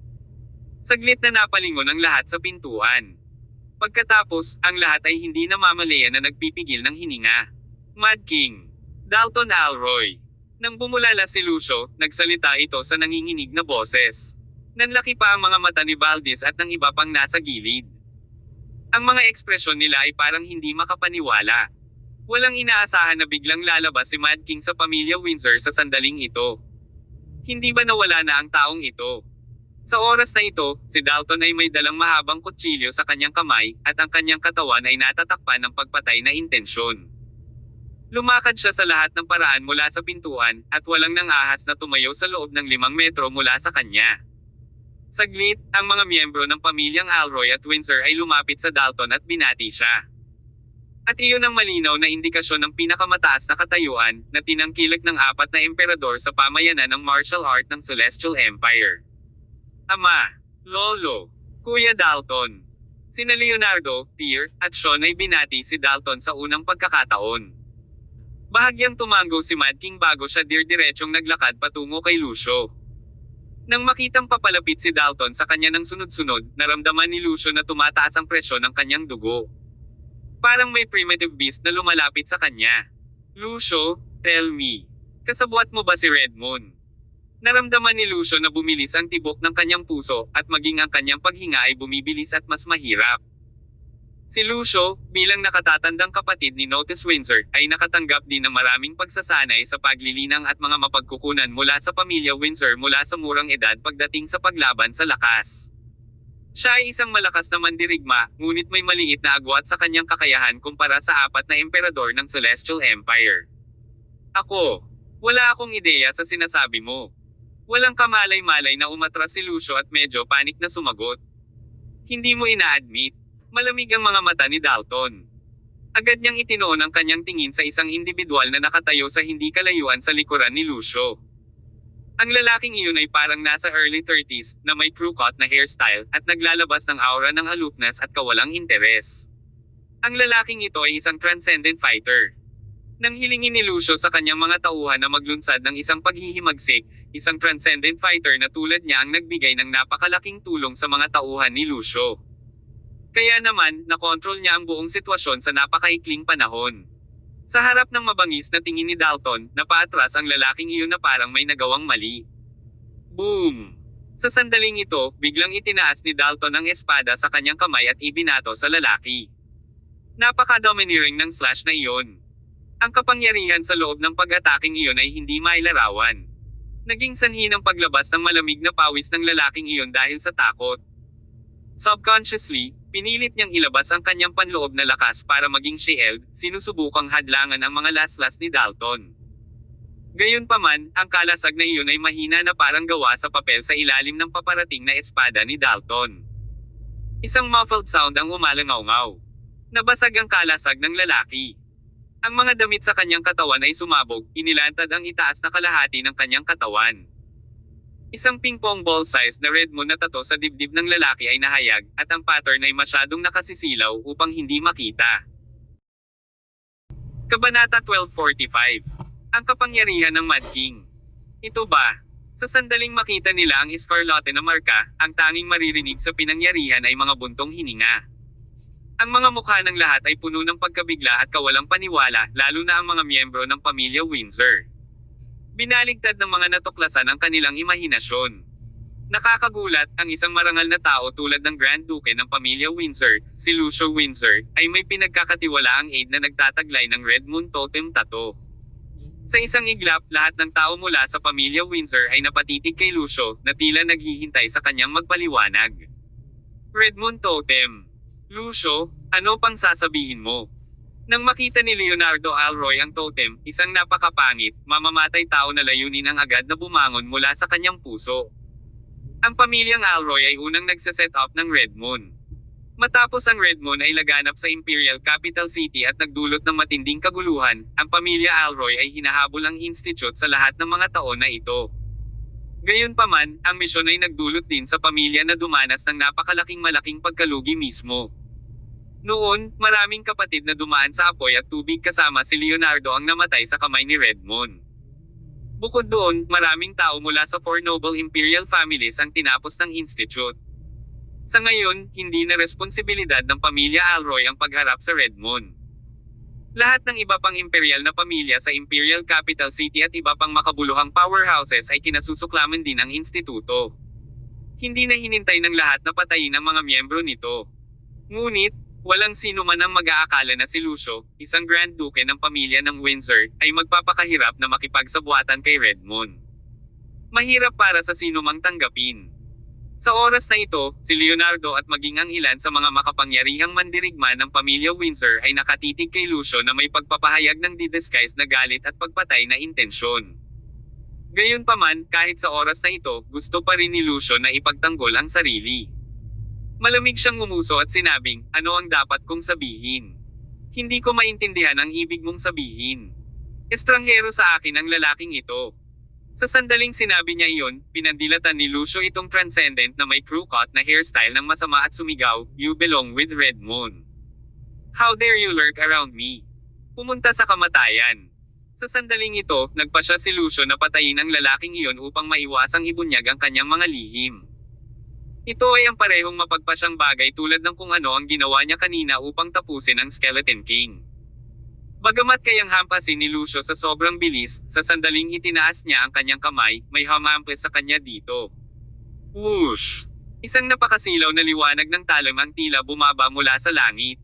Saglit na napalingon ang lahat sa pintuan. Pagkatapos, ang lahat ay hindi namamalayan na nagpipigil ng hininga. Mad King. Dalton Alroy. Nang bumulala si Lucio, nagsalita ito sa nanginginig na boses. Nanlaki pa ang mga mata ni Valdez at ng iba pang nasa gilid. Ang mga ekspresyon nila ay parang hindi makapaniwala. Walang inaasahan na biglang lalabas si Mad King sa pamilya Windsor sa sandaling ito. Hindi ba nawala na ang taong ito? Sa oras na ito, si Dalton ay may dalang mahabang kutsilyo sa kanyang kamay, at ang kanyang katawan ay natatakpan ng pagpatay na intensyon. Lumakad siya sa lahat ng paraan mula sa pintuan, at walang nang-ahas na tumayo sa loob ng 5 metro mula sa kanya. Saglit, ang mga miyembro ng pamilyang Alroy at Windsor ay lumapit sa Dalton at binati siya. At iyon ang malinaw na indikasyon ng pinakamataas na katayuan, na tinangkilik ng 4 na emperador sa pamayanan ng martial art ng Celestial Empire. Ama, Lolo, Kuya Dalton. Sina Leonardo, Tyr, at Sean ay binati si Dalton sa unang pagkakataon. Bahagyang tumango si Mad King bago siya dirdiretsong naglakad patungo kay Lucio. Nang makitang papalapit si Dalton sa kanya ng sunod-sunod, naramdaman ni Lucio na tumataas ang presyon ng kanyang dugo. Parang may primitive beast na lumalapit sa kanya. Lucio, tell me, kasabwat mo ba si Red Moon? Naramdaman ni Lucio na bumilis ang tibok ng kanyang puso, at maging ang kanyang paghinga ay bumibilis at mas mahirap. Si Lucio, bilang nakatatandang kapatid ni Notice Windsor, ay nakatanggap din ng maraming pagsasanay sa paglilinang at mga mapagkukunan mula sa pamilya Windsor mula sa murang edad pagdating sa paglaban sa lakas. Siya ay isang malakas na mandirigma, ngunit may maliit na agwat sa kanyang kakayahan kumpara sa apat na emperador ng Celestial Empire. Ako, wala akong ideya sa sinasabi mo. Walang kamalay-malay na umatras si Lucio at medyo panik na sumagot. Hindi mo ina-admit. Malamig ang mga mata ni Dalton. Agad niyang itinoon ang kanyang tingin sa isang individual na nakatayo sa hindi kalayuan sa likuran ni Lucio. Ang lalaking iyon ay parang nasa early 30s, na may crew cut na hairstyle, at naglalabas ng aura ng aloofness at kawalang interes. Ang lalaking ito ay isang transcendent fighter. Nang hilingin ni Lucio sa kanyang mga tauhan na maglunsad ng isang paghihimagsik, isang transcendent fighter na tulad niya ang nagbigay ng napakalaking tulong sa mga tauhan ni Lucio. Kaya naman, nakontrol niya ang buong sitwasyon sa napakaikling panahon. Sa harap ng mabangis na tingin ni Dalton, napaatras ang lalaking iyon na parang may nagawang mali. Boom! Sa sandaling ito, biglang itinaas ni Dalton ang espada sa kanyang kamay at ibinato sa lalaki. Napaka-domineering ng slash na iyon. Ang kapangyarihan sa loob ng pag-ataking iyon ay hindi mailarawan. Naging sanhi ng paglabas ng malamig na pawis ng lalaking iyon dahil sa takot. Subconsciously, pinilit niyang ilabas ang kanyang panloob na lakas para maging shield, sinusubukang hadlangan ang mga laslas ni Dalton. Gayunpaman, ang kalasag na iyon ay mahina na parang gawa sa papel sa ilalim ng paparating na espada ni Dalton. Isang muffled sound ang umalangaw-ngaw. Nabasag ang kalasag ng lalaki. Ang mga damit sa kanyang katawan ay sumabog, inilantad ang itaas na kalahati ng kanyang katawan. Isang ping-pong ball size na red moon na tato sa dibdib ng lalaki ay nahayag, at ang pattern ay masyadong nakasisilaw upang hindi makita. Kabanata 1245. Ang kapangyarihan ng Mad King. Ito ba? Sa sandaling makita nila ang eskarlate na marka, ang tanging maririnig sa pinangyarihan ay mga buntong hininga. Ang mga mukha ng lahat ay puno ng pagkabigla at kawalang paniwala, lalo na ang mga miyembro ng pamilya Windsor. Binaligtad ng mga natuklasan ang kanilang imahinasyon. Nakakagulat, ang isang marangal na tao tulad ng Grand Duke ng pamilya Windsor, si Lucio Windsor, ay may pinagkakatiwalaang aide na nagtataglay ng Red Moon Totem Tattoo. Sa isang iglap, lahat ng tao mula sa pamilya Windsor ay napatitig kay Lucio, na tila naghihintay sa kanyang magpaliwanag. Red Moon Totem. Lucio, ano pang sasabihin mo? Nang makita ni Leonardo Alroy ang totem, isang napakapangit, mamamatay tao na layunin ang agad na bumangon mula sa kanyang puso. Ang pamilyang Alroy ay unang nagsaset up ng Red Moon. Matapos ang Red Moon ay laganap sa Imperial Capital City at nagdulot ng matinding kaguluhan, ang pamilya Alroy ay hinahabol ang institute sa lahat ng mga taon na ito. Gayunpaman, ang misyon ay nagdulot din sa pamilya na dumanas ng napakalaking pagkalugi mismo. Noon, maraming kapatid na dumaan sa apoy at tubig kasama si Leonardo ang namatay sa kamay ni Red Moon. Bukod doon, maraming tao mula sa four noble imperial families ang tinapos ng institute. Sa ngayon, hindi na responsibilidad ng pamilya Alroy ang pagharap sa Red Moon. Lahat ng iba pang imperial na pamilya sa Imperial Capital City at iba pang makabuluhang powerhouses ay kinasusuklaman din ng instituto. Hindi na hinintay ng lahat na patayin ang mga miyembro nito. Ngunit, walang sino man ang mag-aakala na si Lucio, isang Grand Duke ng pamilya ng Windsor, ay magpapakahirap na makipagsabuatan kay Red Moon. Mahirap para sa sino mang tanggapin. Sa oras na ito, si Leonardo at maging ang ilan sa mga makapangyarihang mandirigma ng pamilya Windsor ay nakatitig kay Lucio na may pagpapahayag ng didisguise na galit at pagpatay na intensyon. Gayunpaman, kahit sa oras na ito, gusto pa rin ni Lucio na ipagtanggol ang sarili. Malamig siyang ngumuso at sinabing, ano ang dapat kong sabihin? Hindi ko maintindihan ang ibig mong sabihin. Estranghero sa akin ang lalaking ito. Sa sandaling sinabi niya iyon, pinandilatan ni Lucio itong transcendent na may crew cut na hairstyle ng masama at sumigaw, you belong with Red Moon. How dare you lurk around me? Pumunta sa kamatayan. Sa sandaling ito, nagpa siya si Lucio na patayin ang lalaking iyon upang maiwasang ibunyag ang kanyang mga lihim. Ito ay ang parehong mapagpasyang bagay tulad ng kung ano ang ginawa niya kanina upang tapusin ang Skeleton King. Bagamat kayang hampasin ni Lucio sa sobrang bilis, sa sandaling itinaas niya ang kanyang kamay, may humampas sa kanya dito. Whoosh! Isang napakasilaw na liwanag ng talim ang tila bumaba mula sa langit.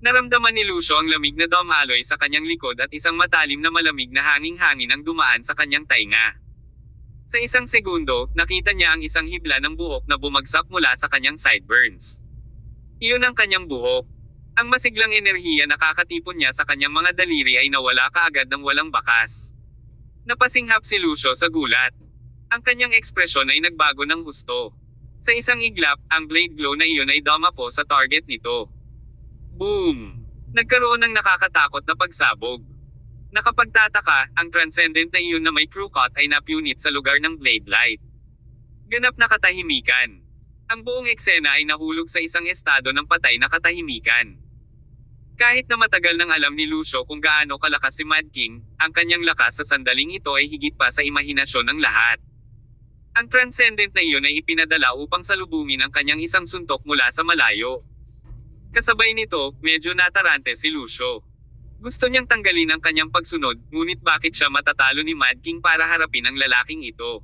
Naramdaman ni Lucio ang lamig na dumaloy sa kanyang likod at isang matalim na malamig na hanging-hangin ang dumaan sa kanyang tainga. Sa isang segundo, nakita niya ang isang hibla ng buhok na bumagsak mula sa kanyang sideburns. Iyon ang kanyang buhok. Ang masiglang enerhiya na kakatipon niya sa kanyang mga daliri ay nawala kaagad ng walang bakas. Napasinghap si Lucio sa gulat. Ang kanyang ekspresyon ay nagbago ng husto. Sa isang iglap, ang blade glow na iyon ay dumapo sa target nito. Boom! Nagkaroon ng nakakatakot na pagsabog. Nakapagtataka, ang transcendent na iyon na may crew cut ay napunit sa lugar ng blade light. Ganap na katahimikan. Ang buong eksena ay nahulog sa isang estado ng patay na katahimikan. Kahit na matagal nang alam ni Lucio kung gaano kalakas si Mad King, ang kanyang lakas sa sandaling ito ay higit pa sa imahinasyon ng lahat. Ang transcendent na iyon ay ipinadala upang salubungin ang kanyang isang suntok mula sa malayo. Kasabay nito, medyo natarante si Lucio. Gusto niyang tanggalin ang kanyang pagsunod, ngunit bakit siya matatalo ni Mad King para harapin ang lalaking ito?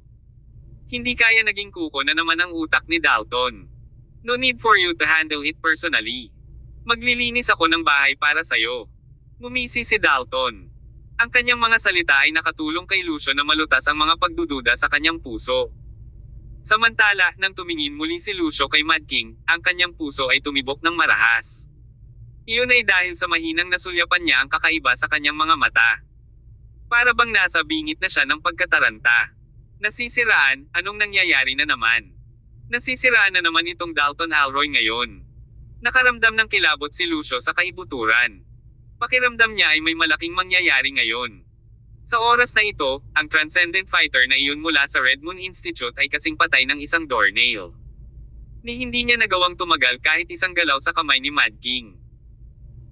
Hindi kaya naging kuko na naman ang utak ni Dalton. No need for you to handle it personally. Maglilinis ako ng bahay para sayo. Ngumisi si Dalton. Ang kanyang mga salita ay nakatulong kay Lucio na malutas ang mga pagdududa sa kanyang puso. Samantala, nang tumingin muli si Lucio kay Mad King, ang kanyang puso ay tumibok ng marahas. Iyon ay dahil sa mahinang nasulyapan niya ang kakaiba sa kanyang mga mata. Para bang nasa bingit na siya ng pagkataranta. Nasisiraan, anong nangyayari na naman? Nasisiraan na naman itong Dalton Alroy ngayon. Nakaramdam ng kilabot si Lucio sa kaibuturan. Pakiramdam niya ay may malaking mangyayari ngayon. Sa oras na ito, ang Transcendent Fighter na iyon mula sa Red Moon Institute ay kasing patay ng isang doornail. Ni hindi niya nagawang tumagal kahit isang galaw sa kamay ni Mad King.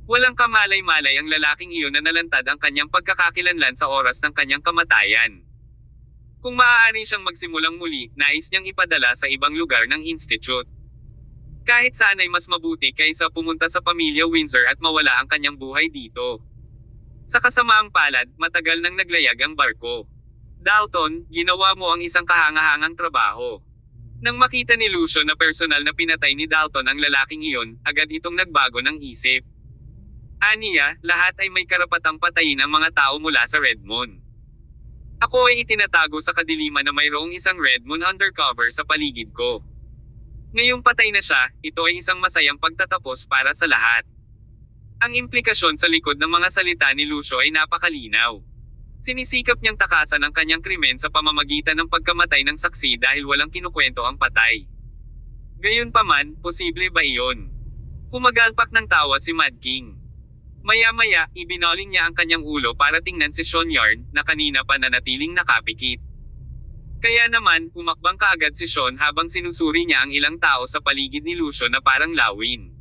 Walang kamalay-malay ang lalaking iyon na nalantad ang kanyang pagkakakilanlan sa oras ng kanyang kamatayan. Kung maaari siyang magsimulang muli, nais niyang ipadala sa ibang lugar ng Institute. Kahit saan ay mas mabuti kaysa pumunta sa pamilya Windsor at mawala ang kanyang buhay dito. Sa kasamaang palad, matagal nang naglayag ang barko. Dalton, ginawa mo ang isang kahangahangang trabaho. Nang makita ni Lucio na personal na pinatay ni Dalton ang lalaking iyon, agad itong nagbago ng isip. Aniya, lahat ay may karapatang patayin ang mga tao mula sa Red Moon. Ako ay itinatago sa kadiliman na mayroong isang Red Moon undercover sa paligid ko. Ngayong patay na siya, ito ay isang masayang pagtatapos para sa lahat. Ang implikasyon sa likod ng mga salita ni Lucio ay napakalinaw. Sinisikap niyang takasan ang kanyang krimen sa pamamagitan ng pagkamatay ng saksi dahil walang kinukwento ang patay. Gayunpaman, posible ba iyon? Humagalpak ng tawa si Mad King. Maya-maya, ibinoling niya ang kanyang ulo para tingnan si Sean Yarn, na kanina pa nanatiling nakapikit. Kaya naman, humakbang kaagad si Sean habang sinusuri niya ang ilang tao sa paligid ni Lucio na parang lawin.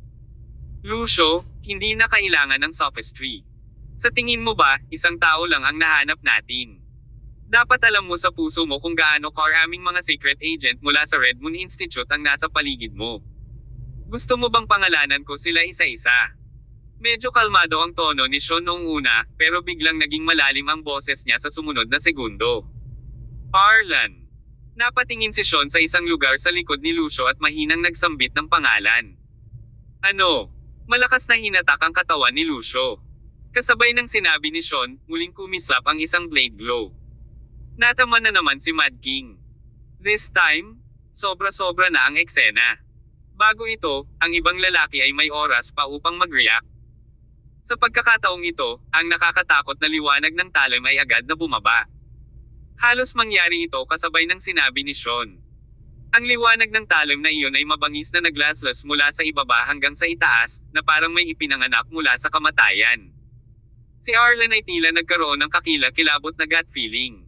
Lucio, hindi na kailangan ng sophistry. Sa tingin mo ba, isang tao lang ang nahanap natin? Dapat alam mo sa puso mo kung gaano karaming mga secret agent mula sa Red Moon Institute ang nasa paligid mo. Gusto mo bang pangalanan ko sila isa-isa? Medyo kalmado ang tono ni Sean noong una, pero biglang naging malalim ang boses niya sa sumunod na segundo. Arlan. Napatingin si Sean sa isang lugar sa likod ni Lucio at mahinang nagsambit ng pangalan. Ano? Malakas na hinatak ang katawan ni Lucio. Kasabay ng sinabi ni Sean, muling kumislap ang isang blade glow. Nataman na naman si Mad King. This time, sobra-sobra na ang eksena. Bago ito, ang ibang lalaki ay may oras pa upang mag-react. Sa pagkakataong ito, ang nakakatakot na liwanag ng talim ay agad na bumaba. Halos mangyari ito kasabay ng sinabi ni Sean. Ang liwanag ng talim na iyon ay mabangis na naglaslas mula sa ibaba hanggang sa itaas, na parang may ipinanganak mula sa kamatayan. Si Arlan ay tila nagkaroon ng kakilakilabot na gut feeling.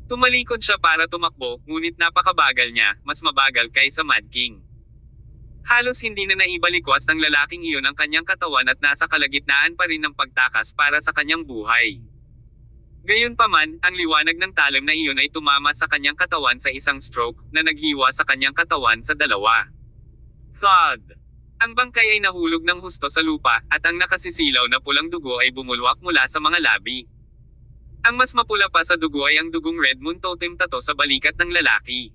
Tumalikod siya para tumakbo, ngunit napakabagal niya, mas mabagal kaysa Mad King. Halos hindi na naibalikwas ng lalaking iyon ang kanyang katawan at nasa kalagitnaan pa rin ng pagtakas para sa kanyang buhay. Gayunpaman, ang liwanag ng talim na iyon ay tumama sa kanyang katawan sa isang stroke, na naghiwa sa kanyang katawan sa dalawa. Thud! Ang bangkay ay nahulog ng husto sa lupa, at ang nakasisilaw na pulang dugo ay bumulwak mula sa mga labi. Ang mas mapula pa sa dugo ay ang dugong Red Moon Totem Tattoo sa balikat ng lalaki.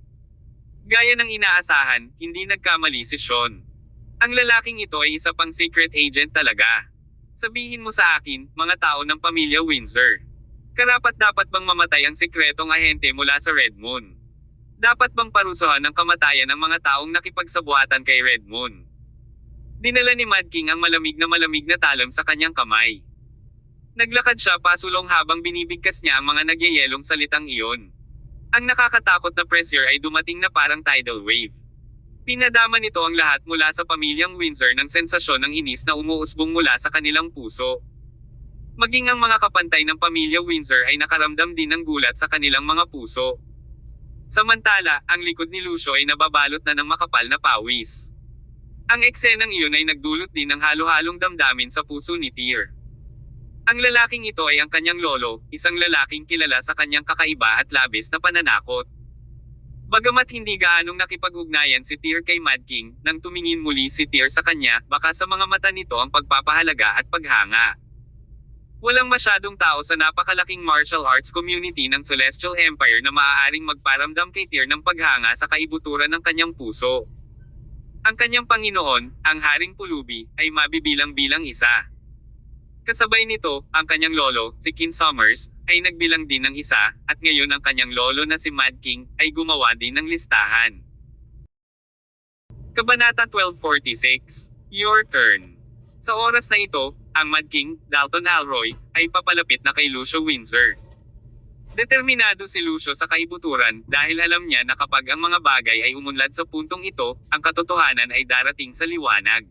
Gaya ng inaasahan, hindi nagkamali si Sean. Ang lalaking ito ay isa pang secret agent talaga. Sabihin mo sa akin, mga tao ng pamilya Windsor. Karapat-dapat bang mamatay ang sikretong ahente mula sa Red Moon? Dapat bang parusahan ng kamatayan ang mga taong nakipagsabuatan kay Red Moon? Dinala ni Mad King ang malamig na talam sa kanyang kamay. Naglakad siya pasulong habang binibigkas niya ang mga nagyayelong salitang iyon. Ang nakakatakot na pressure ay dumating na parang tidal wave. Pinadama nito ang lahat mula sa pamilyang Windsor ng sensasyon ng inis na umuusbong mula sa kanilang puso. Maging ang mga kapantay ng pamilya Windsor ay nakaramdam din ng gulat sa kanilang mga puso. Samantala, ang likod ni Lucio ay nababalot na ng makapal na pawis. Ang eksenang iyon ay nagdulot din ng halo-halong damdamin sa puso ni Tyr. Ang lalaking ito ay ang kanyang lolo, isang lalaking kilala sa kanyang kakaiba at labis na pananakot. Bagamat hindi gaanong nakipag-ugnayan si Tyr kay Mad King, nang tumingin muli si Tyr sa kanya, baka sa mga mata nito ang pagpapahalaga at paghanga. Walang masyadong tao sa napakalaking martial arts community ng Celestial Empire na maaaring magparamdam kay Tyr ng paghanga sa kaibuturan ng kanyang puso. Ang kanyang Panginoon, ang Haring Pulubi, ay mabibilang-bilang isa. Kasabay nito, ang kanyang lolo, si King Summers, ay nagbilang din ng isa, at ngayon ang kanyang lolo na si Mad King, ay gumawa din ng listahan. Kabanata 1246. Your turn. Sa oras na ito, ang Mad King, Dalton Alroy, ay papalapit na kay Lucio Windsor. Determinado si Lucio sa kaibuturan dahil alam niya na kapag ang mga bagay ay umunlad sa puntong ito, ang katotohanan ay darating sa liwanag.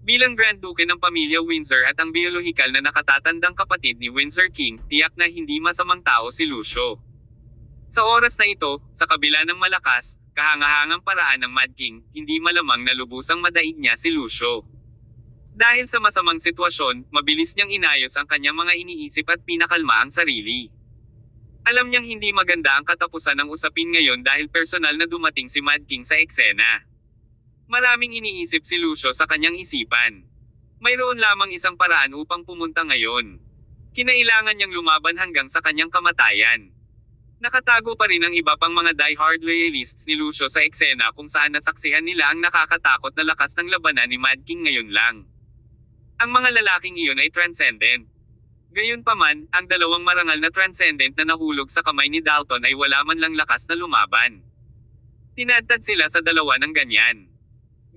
Bilang Grand Duke ng pamilya Windsor at ang biolohikal na nakatatandang kapatid ni Windsor King, tiyak na hindi masamang tao si Lucio. Sa oras na ito, sa kabila ng malakas, kahangahangang paraan ng Mad King, hindi malamang na lubusang madaig niya si Lucio. Dahil sa masamang sitwasyon, mabilis niyang inayos ang kanyang mga iniisip at pinakalma ang sarili. Alam niyang hindi maganda ang katapusan ng usapin ngayon dahil personal na dumating si Mad King sa eksena. Maraming iniisip si Lucio sa kanyang isipan. Mayroon lamang isang paraan upang pumunta ngayon. Kinailangan niyang lumaban hanggang sa kanyang kamatayan. Nakatago pa rin ang iba pang mga die-hard loyalists ni Lucio sa eksena kung saan nasaksihan nila ang nakakatakot na lakas ng labanan ni Mad King ngayon lang. Ang mga lalaking iyon ay transcendent. Gayunpaman, ang dalawang marangal na transcendent na nahulog sa kamay ni Dalton ay wala man lang lakas na lumaban. Tinadtad sila sa dalawa ng ganyan.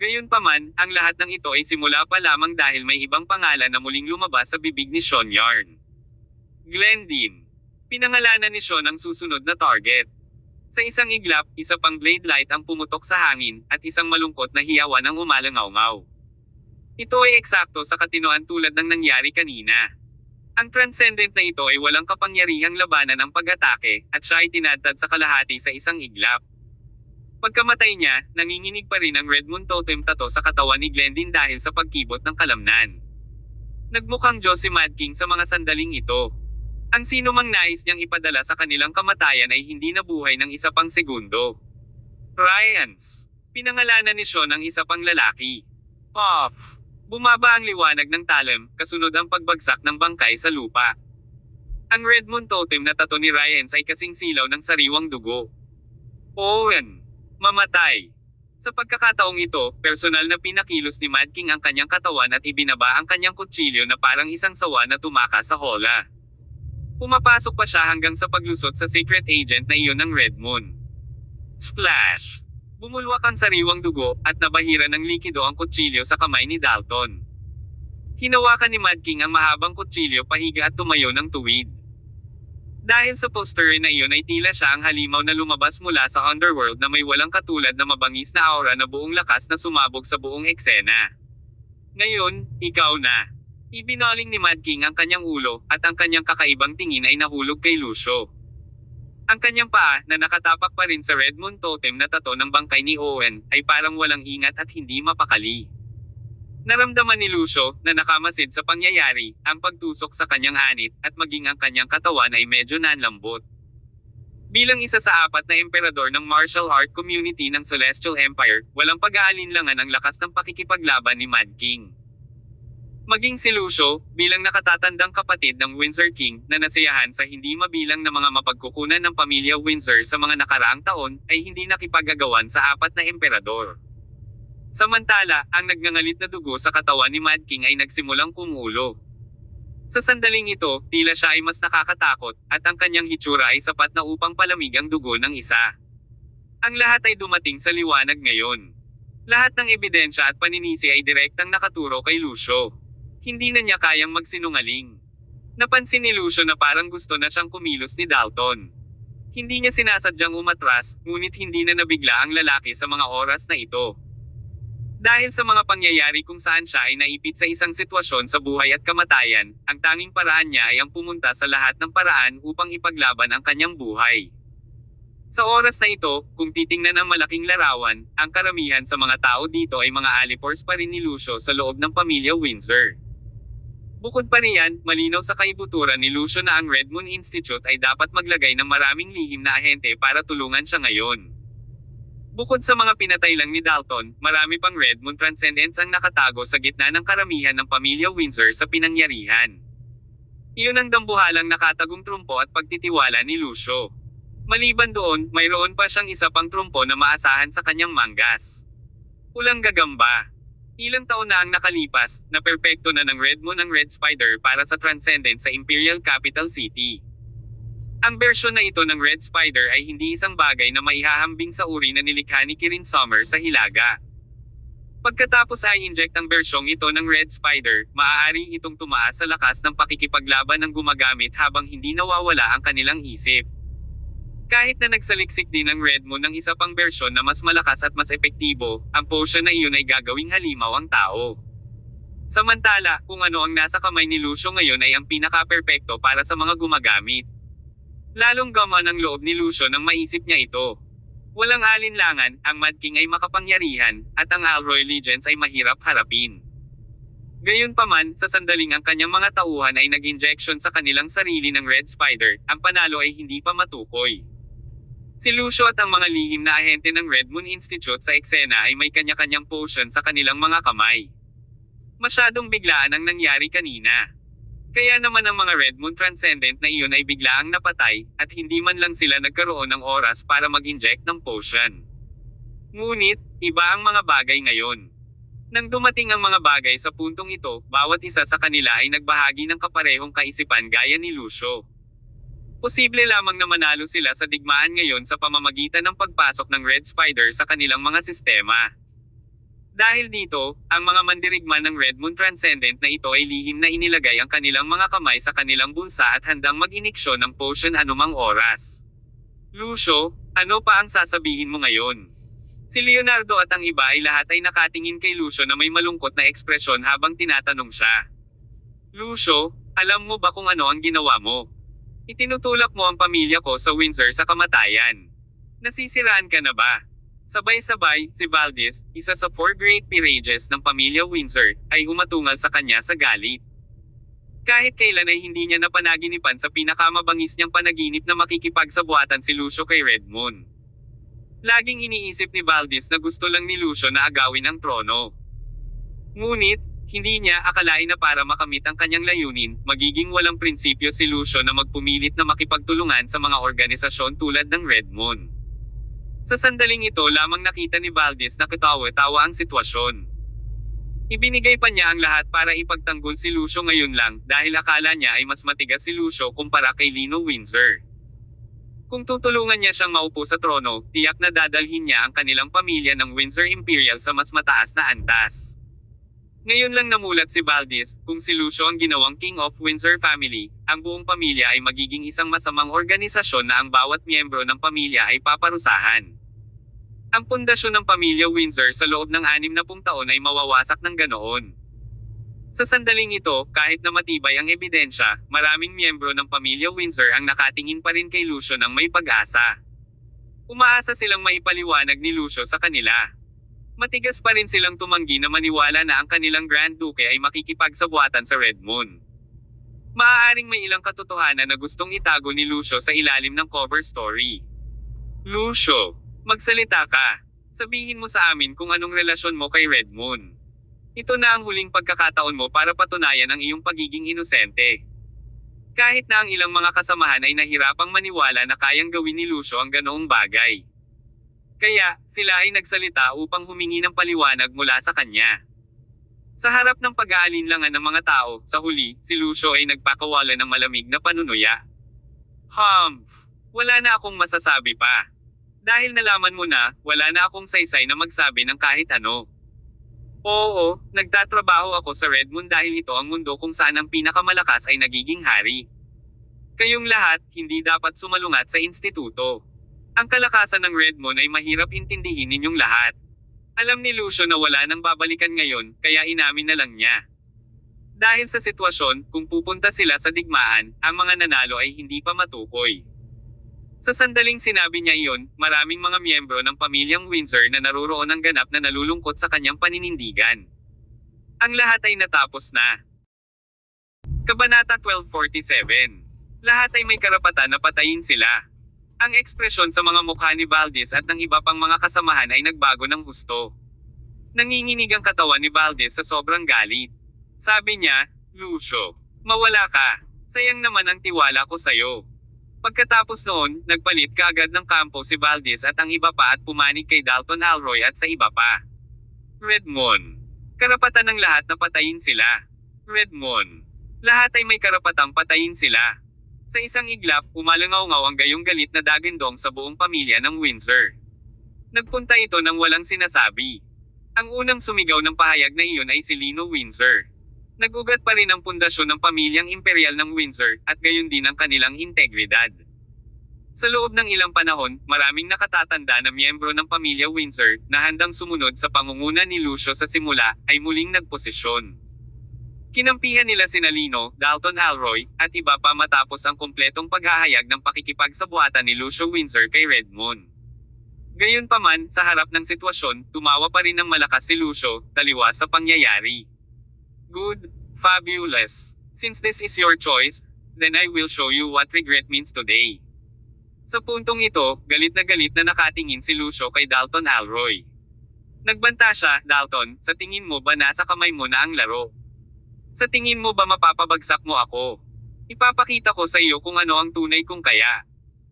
Gayunpaman, ang lahat ng ito ay simula pa lamang dahil may ibang pangalan na muling lumabas sa bibig ni Sean Yarn. Glendin. Pinangalanan ni Sean ang susunod na target. Sa isang iglap, isa pang blade light ang pumutok sa hangin, at isang malungkot na hiyawan ang umalangaw-ngaw. Ito ay eksakto sa katinoan tulad ng nangyari kanina. Ang transcendent na ito ay walang kapangyarihang labanan ang pag-atake, at siya ay tinadtad sa kalahati sa isang iglap. Pagkamatay niya, nanginginig pa rin ang Red Moon Totem Tattoo sa katawan ni Glendin dahil sa pagkibot ng kalamnan. Nagmukhang Diyos si Mad King sa mga sandaling ito. Ang sino mang nais niyang ipadala sa kanilang kamatayan ay hindi nabuhay ng isa pang segundo. Ryans. Pinangalanan ni Sean ang isa pang lalaki. Puff. Bumaba ang liwanag ng talam, kasunod ang pagbagsak ng bangkay sa lupa. Ang Red Moon Totem na tattoo ni Ryans ay kasing silaw ng sariwang dugo. Owen. Mamatay. Sa pagkakataong ito, personal na pinakilos ni Mad King ang kanyang katawan at ibinaba ang kanyang kutsilyo na parang isang sawa na tumakas sa hola. Pumapasok pa siya hanggang sa paglusot sa secret agent na iyon ng Red Moon. Splash! Bumulwak ang sariwang dugo, at nabahira ng likido ang kutsilyo sa kamay ni Dalton. Hinawakan ni Mad King ang mahabang kutsilyo pahiga at tumayo ng tuwid. Dahil sa poster na iyon ay tila siya ang halimaw na lumabas mula sa underworld na may walang katulad na mabangis na aura na buong lakas na sumabog sa buong eksena. Ngayon, ikaw na. Ibinaling ni Mad King ang kanyang ulo, at ang kanyang kakaibang tingin ay nahulog kay Lucio. Ang kanyang paa, na nakatapak pa rin sa Red Moon Totem na tattoo ng bangkay ni Owen, ay parang walang ingat at hindi mapakali. Naramdaman ni Lucio, na nakamasid sa pangyayari, ang pagtusok sa kanyang anit, at maging ang kanyang katawan ay medyo nanlambot. Bilang isa sa apat na emperador ng martial art community ng Celestial Empire, walang pag-aalinlangan ang lakas ng pakikipaglaban ni Mad King. Maging si Lucio, bilang nakatatandang kapatid ng Windsor King, na nasiyahan sa hindi mabilang na mga mapagkukunan ng pamilya Windsor sa mga nakaraang taon, ay hindi nakipagagawan sa apat na emperador. Samantala, ang nagngangalit na dugo sa katawan ni Mad King ay nagsimulang kumulo. Sa sandaling ito, tila siya ay mas nakakatakot, at ang kanyang hitsura ay sapat na upang palamig ang dugo ng isa. Ang lahat ay dumating sa liwanag ngayon. Lahat ng ebidensya at paninisi ay direktang nakaturo kay Lucio. Hindi na niya kayang magsinungaling. Napansin ni Lucio na parang gusto na siyang kumilos ni Dalton. Hindi niya sinasadyang umatras, ngunit hindi na nabigla ang lalaki sa mga oras na ito. Dahil sa mga pangyayari kung saan siya ay naipit sa isang sitwasyon sa buhay at kamatayan, ang tanging paraan niya ay ang pumunta sa lahat ng paraan upang ipaglaban ang kanyang buhay. Sa oras na ito, kung titingnan ng malaking larawan, ang karamihan sa mga tao dito ay mga alipors pa rin ni Lucio sa loob ng pamilya Windsor. Bukod pa riyan, malinaw sa kaibuturan ni Lucio na ang Red Moon Institute ay dapat maglagay ng maraming lihim na ahente para tulungan siya ngayon. Bukod sa mga pinatay lang ni Dalton, marami pang Red Moon Transcendents ang nakatago sa gitna ng karamihan ng pamilya Windsor sa pinangyarihan. Iyon ang dambuhalang nakatagong trumpo at pagtitiwala ni Lucio. Maliban doon, mayroon pa siyang isa pang trumpo na maasahan sa kanyang manggas. Ulang gagamba. Ilang taon na ang nakalipas, na perpekto na ng Red Moon ang Red Spider para sa Transcendent sa Imperial Capital City. Ang bersyon na ito ng Red Spider ay hindi isang bagay na maihahambing sa uri na nilikha ni Kirin Summer sa Hilaga. Pagkatapos ay inject ang bersyong ito ng Red Spider, maaaring itong tumaas sa lakas ng pakikipaglaban ng gumagamit habang hindi nawawala ang kanilang isip. Kahit na nagsaliksik din ang Red Moon ng isa pang bersyon na mas malakas at mas epektibo, ang potion na iyon ay gagawing halimaw ang tao. Samantala, kung ano ang nasa kamay ni Lucio ngayon ay ang pinaka-perpekto para sa mga gumagamit. Lalong gaman ang loob ni Lucio nang maisip niya ito. Walang alinlangan, ang Mad King ay makapangyarihan, at ang Alroy Legends ay mahirap harapin. Gayunpaman, sa sandaling ang kanyang mga tauhan ay nag-injection sa kanilang sarili ng Red Spider, ang panalo ay hindi pa matukoy. Si Lucio at ang mga lihim na ahente ng Red Moon Institute sa eksena ay may kanya-kanyang potion sa kanilang mga kamay. Masyadong biglaan ang nangyari kanina. Kaya naman ang mga Red Moon Transcendent na iyon ay biglaang napatay, at hindi man lang sila nagkaroon ng oras para mag-inject ng potion. Ngunit, iba ang mga bagay ngayon. Nang dumating ang mga bagay sa puntong ito, bawat isa sa kanila ay nagbahagi ng kaparehong kaisipan gaya ni Lucio. Posible lamang na manalo sila sa digmaan ngayon sa pamamagitan ng pagpasok ng Red Spider sa kanilang mga sistema. Dahil dito, ang mga mandirigma ng Red Moon Transcendent na ito ay lihim na inilagay ang kanilang mga kamay sa kanilang bulsa at handang mag-iniksyon ng potion anumang oras. Lucio, ano pa ang sasabihin mo ngayon? Si Leonardo at ang iba ay lahat ay nakatingin kay Lucio na may malungkot na ekspresyon habang tinatanong siya. Lucio, alam mo ba kung ano ang ginawa mo? Itinutulak mo ang pamilya ko sa Windsor sa kamatayan. Nasisiraan ka na ba? Sabay-sabay, si Valdez, isa sa 4 great peerages ng pamilya Windsor, ay umatungal sa kanya sa galit. Kahit kailan ay hindi niya napanaginipan sa pinakamabangis niyang panaginip na makikipagsabuatan si Lucio kay Red Moon. Laging iniisip ni Valdez na gusto lang ni Lucio na agawin ang trono. Ngunit, hindi niya akalain na para makamit ang kanyang layunin, magiging walang prinsipyo si Lucio na magpumilit na makipagtulungan sa mga organisasyon tulad ng Red Moon. Sa sandaling ito lamang nakita ni Valdez na katawa-tawa ang sitwasyon. Ibinigay pa niya ang lahat para ipagtanggol si Lucio ngayon lang dahil akala niya ay mas matigas si Lucio kumpara kay Lino Windsor. Kung tutulungan niya siyang maupo sa trono, tiyak na dadalhin niya ang kanilang pamilya ng Windsor Imperial sa mas mataas na antas. Ngayon lang namulat si Valdez, kung si Lucio ang ginawang King of Windsor family, ang buong pamilya ay magiging isang masamang organisasyon na ang bawat miyembro ng pamilya ay paparusahan. Ang pundasyon ng pamilya Windsor sa loob ng 60 taon ay mawawasak ng ganoon. Sa sandaling ito, kahit na matibay ang ebidensya, maraming miyembro ng pamilya Windsor ang nakatingin pa rin kay Lucio ng may pag-asa. Umaasa silang maipaliwanag ni Lucio sa kanila. Matigas pa rin silang tumanggi na maniwala na ang kanilang Grand Duke ay makikipagsabuatan sa Red Moon. Maaaring may ilang katotohanan na gustong itago ni Lucio sa ilalim ng cover story. Lucio, magsalita ka. Sabihin mo sa amin kung anong relasyon mo kay Red Moon. Ito na ang huling pagkakataon mo para patunayan ang iyong pagiging inosente. Kahit na ang ilang mga kasamahan ay nahirapang maniwala na kayang gawin ni Lucio ang ganoong bagay. Kaya, sila ay nagsalita upang humingi ng paliwanag mula sa kanya. Sa harap ng pag-aalinlangan ng mga tao, sa huli, si Lucio ay nagpakawala ng malamig na panunuya. Wala na akong masasabi pa. Dahil nalaman mo na, wala na akong saysay na magsabi ng kahit ano. Oo, nagtatrabaho ako sa Red Moon dahil ito ang mundo kung saan ang pinakamalakas ay nagiging hari. Kayong lahat, hindi dapat sumalungat sa instituto. Ang kalakasan ng Red Moon ay mahirap intindihin ninyong lahat. Alam ni Lucio na wala nang babalikan ngayon, kaya inamin na lang niya. Dahil sa sitwasyon, kung pupunta sila sa digmaan, ang mga nanalo ay hindi pa matukoy. Sa sandaling sinabi niya iyon, maraming mga miyembro ng pamilyang Windsor na naroroon ang ganap na nalulungkot sa kanyang paninindigan. Ang lahat ay natapos na. Kabanata 1247. Lahat ay may karapatan na patayin sila. Ang ekspresyon sa mga mukha ni Valdez at ng iba pang mga kasamahan ay nagbago ng husto. Nanginginig ang katawan ni Valdez sa sobrang galit. Sabi niya, Lucio, mawala ka. Sayang naman ang tiwala ko sa'yo. Pagkatapos noon, nagpalit kaagad ng kampo si Valdez at ang iba pa at pumanig kay Dalton Alroy at sa iba pa. Red Moon. Karapatan ng lahat na patayin sila. Red Moon. Lahat ay may karapatang patayin sila. Sa isang iglap, umalangaw-ngaw ang gayong galit na dagindong sa buong pamilya ng Windsor. Nagpunta ito ng walang sinasabi. Ang unang sumigaw ng pahayag na iyon ay si Lino Windsor. Nagugat pa rin ang pundasyon ng pamilyang imperial ng Windsor, at gayon din ang kanilang integridad. Sa loob ng ilang panahon, maraming nakatatanda na miyembro ng pamilya Windsor, na handang sumunod sa pangunguna ni Lucio sa simula, ay muling nagposisyon. Kinampihan nila sina Lino, Dalton Alroy, at iba pa matapos ang kumpletong paghahayag ng pakikipagsabuatan ni Lucio Windsor kay Red Moon. Gayunpaman, sa harap ng sitwasyon, tumawa pa rin ng malakas si Lucio, taliwas sa pangyayari. Good, fabulous. Since this is your choice, then I will show you what regret means today. Sa puntong ito, galit na nakatingin si Lucio kay Dalton Alroy. Nagbanta siya, Dalton, sa tingin mo ba nasa kamay mo na ang laro? Sa tingin mo ba mapapabagsak mo ako? Ipapakita ko sa iyo kung ano ang tunay kong kaya.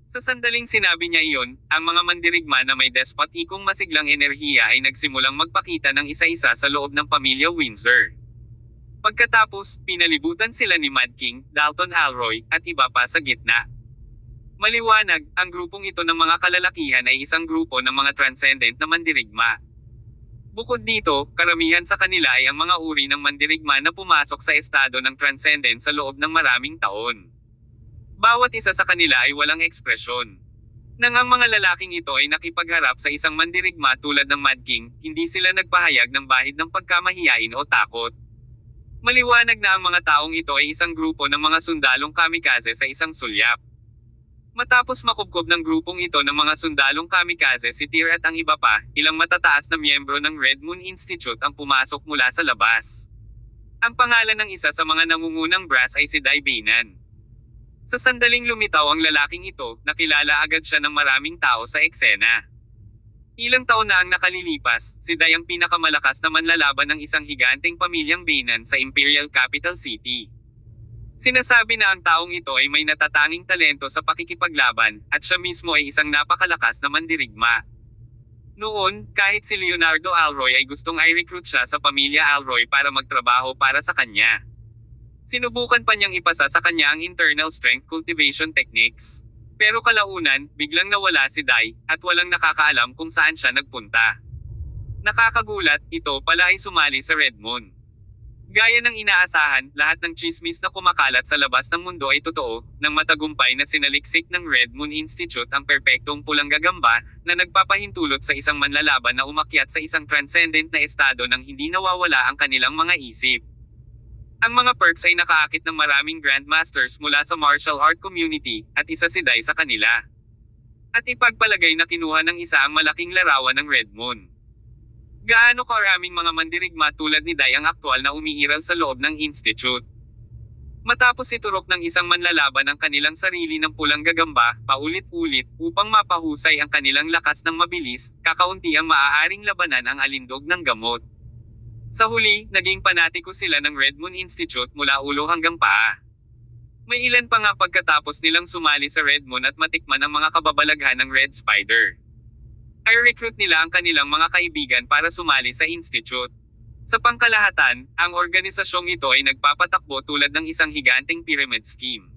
Sa sandaling sinabi niya iyon, ang mga mandirigma na may despot-ikong masiglang enerhiya ay nagsimulang magpakita ng isa-isa sa loob ng pamilya Windsor. Pagkatapos, pinalibutan sila ni Mad King, Dalton Alroy, at iba pa sa gitna. Maliwanag, ang grupong ito ng mga kalalakihan ay isang grupo ng mga transcendent na mandirigma. Bukod dito, karamihan sa kanila ay ang mga uri ng mandirigma na pumasok sa estado ng transcendence sa loob ng maraming taon. Bawat isa sa kanila ay walang ekspresyon. Nang ang mga lalaking ito ay nakipagharap sa isang mandirigma tulad ng Mad King, hindi sila nagpahayag ng bahid ng pagkamahiyain o takot. Maliwanag na ang mga taong ito ay isang grupo ng mga sundalong kamikaze sa isang sulyap. Matapos makubkob ng grupong ito ng mga sundalong kamikaze si Tyr at ang iba pa, ilang matataas na miyembro ng Red Moon Institute ang pumasok mula sa labas. Ang pangalan ng isa sa mga nangungunang brass ay si Dai Bainan. Sa sandaling lumitaw ang lalaking ito, nakilala agad siya ng maraming tao sa eksena. Ilang taon na ang nakalilipas, si Dai ang pinakamalakas na manlalaban ng isang higanteng pamilyang Bainan sa Imperial Capital City. Sinasabi na ang taong ito ay may natatanging talento sa pakikipaglaban, at siya mismo ay isang napakalakas na mandirigma. Noon, kahit si Leonardo Alroy ay gustong i-recruit siya sa pamilya Alroy para magtrabaho para sa kanya. Sinubukan pa niyang ipasa sa kanya ang internal strength cultivation techniques. Pero kalaunan, biglang nawala si Dai, at walang nakakaalam kung saan siya nagpunta. Nakakagulat, ito pala ay sumali sa Red Moon. Gaya ng inaasahan, lahat ng chismis na kumakalat sa labas ng mundo ay totoo, nang matagumpay na sinaliksik ng Red Moon Institute ang perpektong pulang gagamba, na nagpapahintulot sa isang manlalaban na umakyat sa isang transcendent na estado nang hindi nawawala ang kanilang mga isip. Ang mga perks ay nakaakit ng maraming Grandmasters mula sa martial art community, at isa si Dai sa kanila. At ipagpalagay na kinuha ng isa ang malaking larawan ng Red Moon. Gaano karaming mga mandirigma tulad ni Dai ang aktwal na umiiral sa loob ng institute? Matapos iturok ng isang manlalaban ang kanilang sarili ng pulang gagamba, paulit-ulit, upang mapahusay ang kanilang lakas ng mabilis, kakaunti ang maaaring labanan ang alindog ng gamot. Sa huli, naging panatiko sila ng Red Moon Institute mula ulo hanggang paa. May ilan pa nga pagkatapos nilang sumali sa Red Moon at matikman ang mga kababalaghan ng Red Spider, ay recruit nila ang kanilang mga kaibigan para sumali sa Institute. Sa pangkalahatan, ang organisasyong ito ay nagpapatakbo tulad ng isang higanteng pyramid scheme.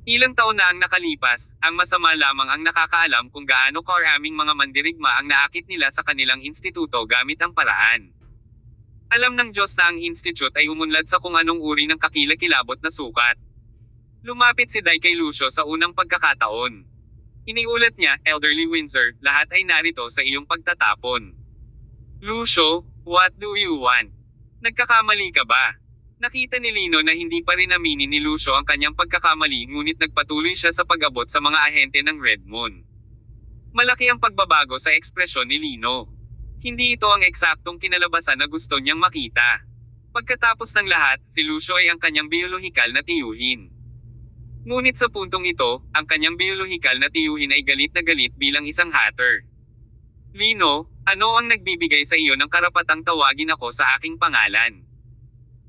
Ilang taon na ang nakalipas, ang masama lamang ang nakakaalam kung gaano karaming mga mandirigma ang naakit nila sa kanilang instituto gamit ang paraan. Alam ng Diyos na ang Institute ay umunlad sa kung anong uri ng kakilakilabot na sukat. Lumapit si Dai kay Lucio sa unang pagkakataon. Iniulat niya, Elderly Windsor, lahat ay narito sa iyong pagtatapon. Lucio, what do you want? Nagkakamali ka ba? Nakita ni Lino na hindi pa rin aminin ni Lucio ang kanyang pagkakamali ngunit nagpatuloy siya sa pag-abot sa mga ahente ng Red Moon. Malaki ang pagbabago sa ekspresyon ni Lino. Hindi ito ang eksaktong kinalabasan na gusto niyang makita. Pagkatapos ng lahat, si Lucio ay ang kanyang biolohikal na tiyuhin. Ngunit sa puntong ito, ang kanyang biolohikal na tiyuhin ay galit na galit bilang isang hatter. Lino, ano ang nagbibigay sa iyo ng karapatang tawagin ako sa aking pangalan?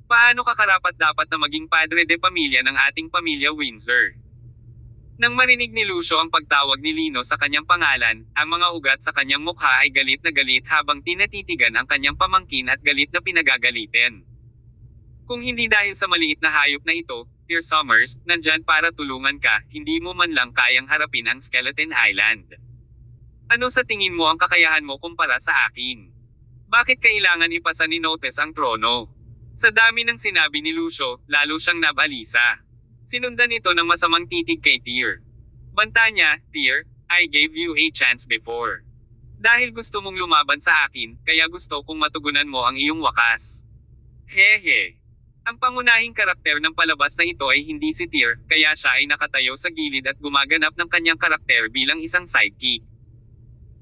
Paano ka karapat-dapat na maging padre de pamilya ng ating pamilya Windsor? Nang marinig ni Lucio ang pagtawag ni Lino sa kanyang pangalan, ang mga ugat sa kanyang mukha ay galit na galit habang tinatitigan ang kanyang pamangkin at galit na pinagagalitin. Kung hindi dahil sa maliit na hayop na ito, Dear Summers, nandyan para tulungan ka, hindi mo man lang kayang harapin ang Skeleton Island. Ano sa tingin mo ang kakayahan mo kumpara sa akin? Bakit kailangan ipasa ni Notes ang trono? Sa dami ng sinabi ni Lucio, lalo siyang nabalisa. Sinundan ito ng masamang titig kay Tyr. Banta niya, Tyr, I gave you a chance before. Dahil gusto mong lumaban sa akin, kaya gusto kong matugunan mo ang iyong wakas. Hehe. Ang pangunahing karakter ng palabas na ito ay hindi si Tyr, kaya siya ay nakatayo sa gilid at gumaganap ng kanyang karakter bilang isang sidekick.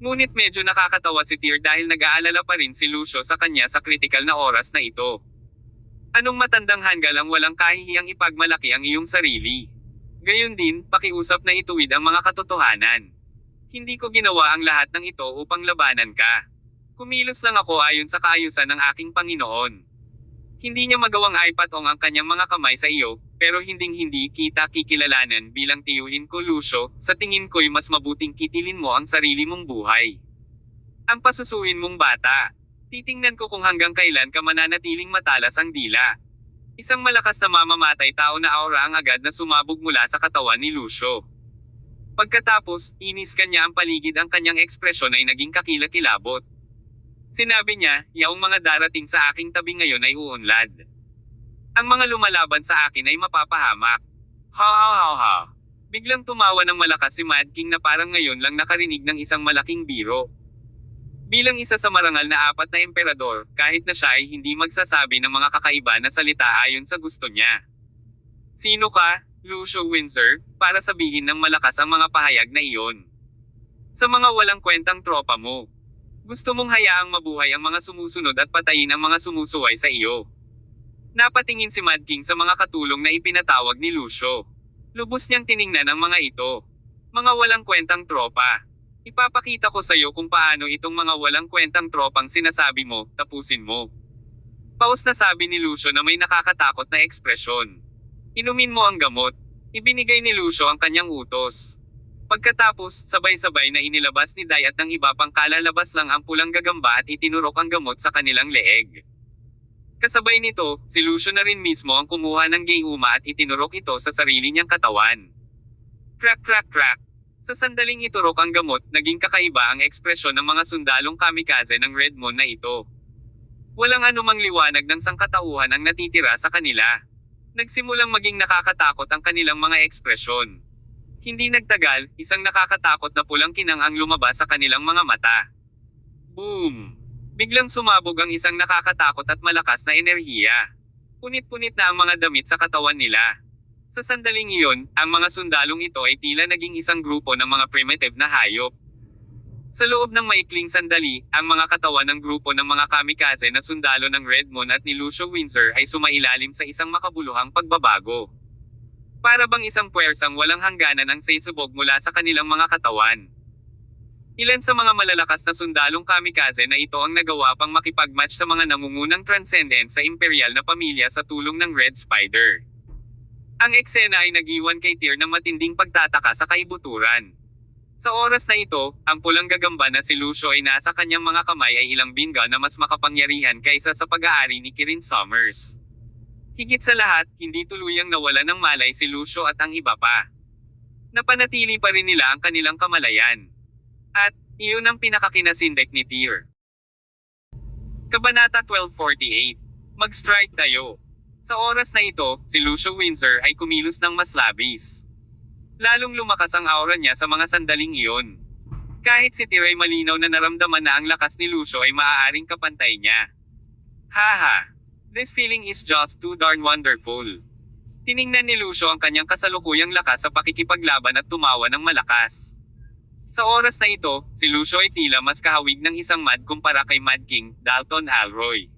Ngunit medyo nakakatawa si Tyr dahil nag-aalala pa rin si Lucio sa kanya sa kritikal na oras na ito. Anong matandang hanggal ang walang kahihiyang ipagmalaki ang iyong sarili? Gayon din, pakiusap na ituwid ang mga katotohanan. Hindi ko ginawa ang lahat ng ito upang labanan ka. Kumilos lang ako ayon sa kaayusan ng aking Panginoon. Hindi niya magawang ipatong ang kanyang mga kamay sa iyo, pero hinding-hindi kita kikilalanan bilang tiyuhin ko Lucio, sa tingin ko'y mas mabuting kitilin mo ang sarili mong buhay. Ang pasusuin mong bata. Titingnan ko kung hanggang kailan ka mananatiling matalas ang dila. Isang malakas na mamamatay tao na aura ang agad na sumabog mula sa katawan ni Lucio. Pagkatapos, inis kanya ang paligid ang kanyang ekspresyon ay naging kakilakilabot. Sinabi niya, yaong mga darating sa aking tabi ngayon ay uunlad. Ang mga lumalaban sa akin ay mapapahamak. Ha ha ha ha. Biglang tumawa ng malakas si Mad King na parang ngayon lang nakarinig ng isang malaking biro. Bilang isa sa marangal na 4 na emperador, kahit na siya ay hindi magsasabi ng mga kakaiba na salita ayon sa gusto niya. Sino ka, Lucio Windsor, para sabihin ng malakas ang mga pahayag na iyon? Sa mga walang kwentang tropa mo. Gusto mong hayaang mabuhay ang mga sumusunod at patayin ang mga sumusuway sa iyo. Napatingin si Mad King sa mga katulong na ipinatawag ni Lucio. Lubos niyang tiningnan ang mga ito. Mga walang kwentang tropa. Ipapakita ko sa iyo kung paano itong mga walang kwentang tropang sinasabi mo, tapusin mo. Paus na sabi ni Lucio na may nakakatakot na ekspresyon. Inumin mo ang gamot. Ibinigay ni Lucio ang kanyang utos. Pagkatapos, sabay-sabay na inilabas ni Dai at ng iba pang kalalabas lang ang pulang gagamba at itinurok ang gamot sa kanilang leeg. Kasabay nito, si Lucio na rin mismo ang kumuha ng gayuma at itinurok ito sa sarili niyang katawan. Crack crack crack. Sa sandaling iturok ang gamot, naging kakaiba ang ekspresyon ng mga sundalong kamikaze ng Red Moon na ito. Walang anumang liwanag ng sangkatauhan ang natitira sa kanila. Nagsimulang maging nakakatakot ang kanilang mga ekspresyon. Hindi nagtagal, isang nakakatakot na pulang kinang ang lumabas sa kanilang mga mata. Boom! Biglang sumabog ang isang nakakatakot at malakas na enerhiya. Punit-punit na ang mga damit sa katawan nila. Sa sandaling iyon, ang mga sundalong ito ay tila naging isang grupo ng mga primitive na hayop. Sa loob ng maikling sandali, ang mga katawan ng grupo ng mga kamikaze na sundalo ng Red Moon at ni Lucio Windsor ay sumailalim sa isang makabuluhang pagbabago. Para bang isang puwersang walang hangganan ang sesubog mula sa kanilang mga katawan. Ilan sa mga malalakas na sundalong kamikaze na ito ang nagawa pang makipagmatch sa mga nangungunang transcendent sa imperial na pamilya sa tulong ng Red Spider. Ang eksena ay nag-iwan kay Tyr ng matinding pagtataka sa kaibuturan. Sa oras na ito, ang pulang gagamba na si Lucio ay nasa kanyang mga kamay ay ilang bingga na mas makapangyarihan kaysa sa pag-aari ni Kirin Summers. Higit sa lahat, hindi tuluyang nawala ng malay si Lucio at ang iba pa. Napanatili pa rin nila ang kanilang kamalayan. At, iyon ang pinakakinasindek ni Tyr. Kabanata 1248. Mag-strike tayo. Sa oras na ito, si Lucio Windsor ay kumilos ng mas labis. Lalong lumakas ang aura niya sa mga sandaling iyon. Kahit si Tyr ay malinaw na naramdaman na ang lakas ni Lucio ay maaaring kapantay niya. Haha! This feeling is just too darn wonderful. Tiningnan ni Lucio ang kanyang kasalukuyang lakas sa pakikipaglaban at tumawa ng malakas. Sa oras na ito, si Lucio ay tila mas kahawig ng isang Mad kumpara kay Mad King, Dalton Alroy.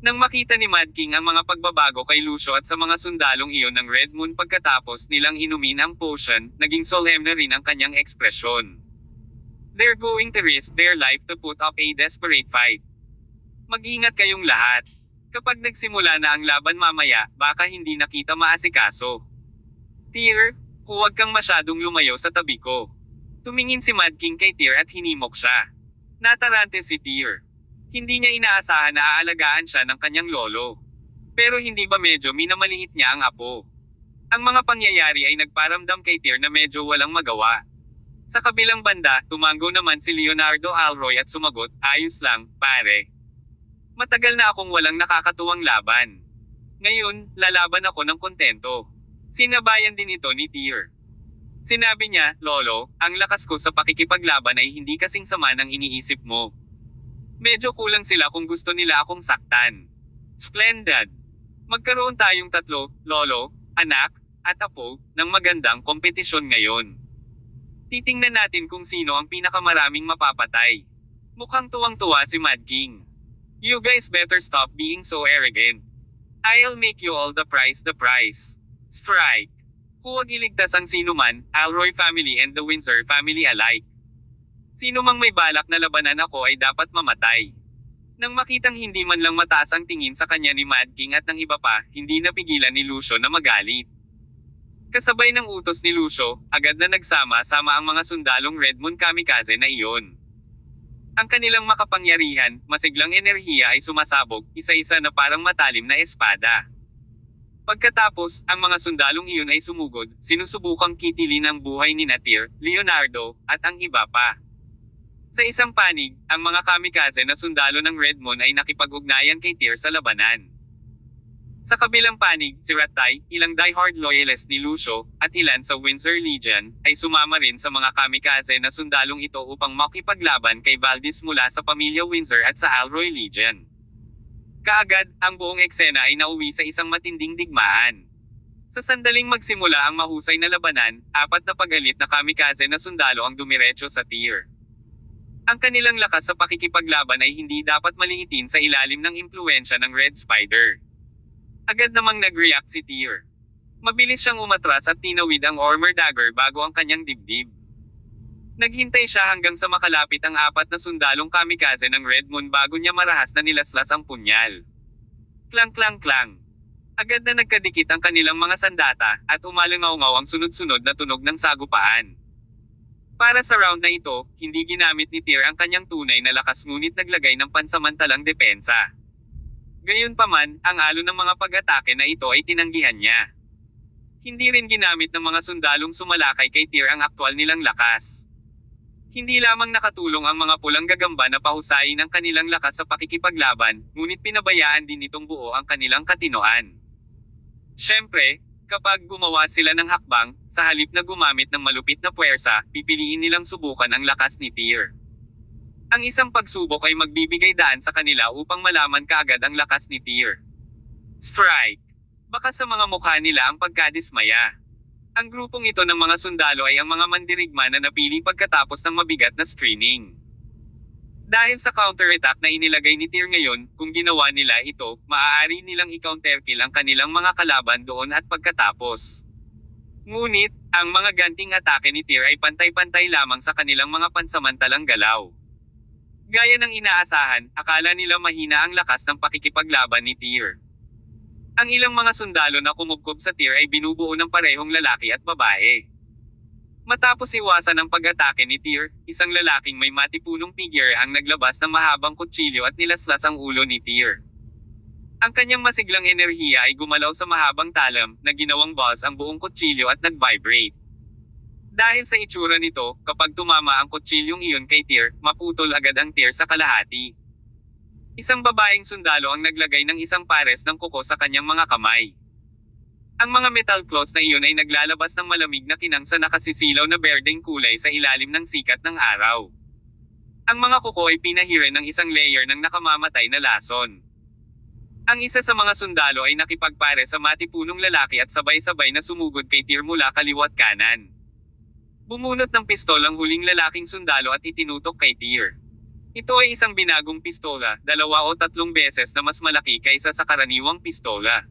Nang makita ni Mad King ang mga pagbabago kay Lucio at sa mga sundalong iyon ng Red Moon pagkatapos nilang inumin ang potion, naging solemn rin ang kanyang ekspresyon. They're going to risk their life to put up a desperate fight. Mag-ingat kayong lahat. Kapag nagsimula na ang laban mamaya, baka hindi na kita maasikaso. Tyr, huwag kang masyadong lumayo sa tabi ko. Tumingin si Mad King kay Tyr at hinimok siya. Natarante si Tyr. Hindi niya inaasahan na aalagaan siya ng kanyang lolo. Pero hindi ba medyo minamaliit niya ang apo? Ang mga pangyayari ay nagparamdam kay Tyr na medyo walang magawa. Sa kabilang banda, tumango naman si Leonardo Alroy at sumagot, ayos lang, pare. Matagal na akong walang nakakatuwang laban. Ngayon, lalaban ako ng kontento. Sinabayan din ito ni Tyr. Sinabi niya, Lolo, ang lakas ko sa pakikipaglaban ay hindi kasing sama ng iniisip mo. Medyo kulang sila kung gusto nila akong saktan. Splendid! Magkaroon tayong tatlo, lolo, anak, at apo, ng magandang kompetisyon ngayon. Titingnan natin kung sino ang pinakamaraming mapapatay. Mukhang tuwang-tuwa si Mad King. You guys better stop being so arrogant. I'll make you all the price. Strike! Huwag iligtas ang sinuman, Alroy family and the Windsor family alike. Sino mang may balak na labanan ako ay dapat mamatay. Nang makitang hindi man lang mataas ang tingin sa kanya ni Mad King at ng iba pa, hindi napigilan ni Lucio na magalit. Kasabay ng utos ni Lucio, agad na nagsama-sama ang mga sundalong Red Moon kamikaze na iyon. Ang kanilang makapangyarihan, masiglang enerhiya ay sumasabog, isa-isa na parang matalim na espada. Pagkatapos, ang mga sundalong iyon ay sumugod, sinusubukang kitilin ang buhay ni Tyr, Leonardo, at ang iba pa. Sa isang panig, ang mga kamikaze na sundalo ng Red Moon ay nakipag-ugnayan kay Tyr sa labanan. Sa kabilang panig, si Rattay, ilang diehard loyalist ni Lucio, at ilan sa Windsor Legion, ay sumama rin sa mga kamikaze na sundalong ito upang makipaglaban kay Valdez mula sa pamilya Windsor at sa Alroy Legion. Kaagad, ang buong eksena ay nauwi sa isang matinding digmaan. Sa sandaling magsimula ang mahusay na labanan, 4 na pagalit na kamikaze na sundalo ang dumiretso sa Tyr. Ang kanilang lakas sa pakikipaglaban ay hindi dapat maliitin sa ilalim ng impluwensya ng Red Spider. Agad namang nag-react si Tyr. Mabilis siyang umatras at tinawid ang armor dagger bago ang kanyang dibdib. Naghintay siya hanggang sa makalapit ang 4 na sundalong kamikaze ng Red Moon bago niya marahas na nilaslas ang punyal. Klang-klang-klang. Agad na nagkadikit ang kanilang mga sandata, at umalangaw-ngaw ang sunod-sunod na tunog ng sagupaan. Para sa round na ito, hindi ginamit ni Tyr ang kanyang tunay na lakas ngunit naglagay ng pansamantalang depensa. Gayunpaman, ang alon ng mga pag-atake na ito ay tinanggihan niya. Hindi rin ginamit ng mga sundalong sumalakay kay Tyr ang aktwal nilang lakas. Hindi lamang nakatulong ang mga pulang gagamba na pahusayin ang kanilang lakas sa pakikipaglaban, ngunit pinabayaan din nitong buo ang kanilang katinoan. Siyempre, kapag gumawa sila ng hakbang, sa halip na gumamit ng malupit na puwersa, pipiliin nilang subukan ang lakas ni Tyr. Ang isang pagsubok ay magbibigay daan sa kanila upang malaman kaagad ang lakas ni Tyr. Strike! Baka sa mga mukha nila ang pagkadismaya. Ang grupong ito ng mga sundalo ay ang mga mandirigma na napili pagkatapos ng mabigat na screening. Dahil sa counterattack na inilagay ni Tyr ngayon, kung ginawa nila ito, maaari nilang i-counterkill ang kanilang mga kalaban doon at pagkatapos. Ngunit, ang mga ganting atake ni Tyr ay pantay-pantay lamang sa kanilang mga pansamantalang galaw. Gaya ng inaasahan, akala nila mahina ang lakas ng pakikipaglaban ni Tyr. Ang ilang mga sundalo na kumugkob sa Tyr ay binubuo ng parehong lalaki at babae. Matapos iwasan ang pag-atake ni Tyr, isang lalaking may matipunong figure ang naglabas ng mahabang kutsilyo at nilaslas ang ulo ni Tyr. Ang kanyang masiglang enerhiya ay gumalaw sa mahabang talam, na ginawang buzz ang buong kutsilyo at nag-vibrate. Dahil sa itsura nito, kapag tumama ang kutsilyong iyon kay Tyr, maputol agad ang Tyr sa kalahati. Isang babaeng sundalo ang naglagay ng isang pares ng kuko sa kanyang mga kamay. Ang mga metal claws na iyon ay naglalabas ng malamig na kinang sa nakasisilaw na berdeng kulay sa ilalim ng sikat ng araw. Ang mga kuko ay pinahiran ng isang layer ng nakamamatay na lason. Ang isa sa mga sundalo ay nakipagpare sa matipunong lalaki at sabay-sabay na sumugod kay Tyr mula kaliwat kanan. Bumunot ng pistol ang huling lalaking sundalo at itinutok kay Tyr. Ito ay isang binagong pistola, 2 o 3 beses na mas malaki kaysa sa karaniwang pistola.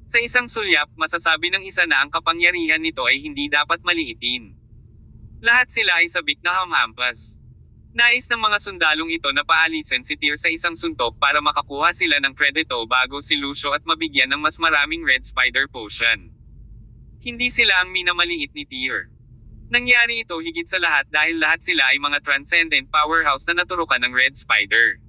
Sa isang sulyap, masasabi ng isa na ang kapangyarihan nito ay hindi dapat maliitin. Lahat sila ay sabik na hamhampas. Nais ng mga sundalong ito na paalisin si Tyr sa isang suntok para makakuha sila ng kredito bago si Lucio at mabigyan ng mas maraming Red Spider Potion. Hindi sila ang minamaliit ni Tyr. Nangyari ito higit sa lahat dahil lahat sila ay mga transcendent powerhouse na naturukan ng Red Spider.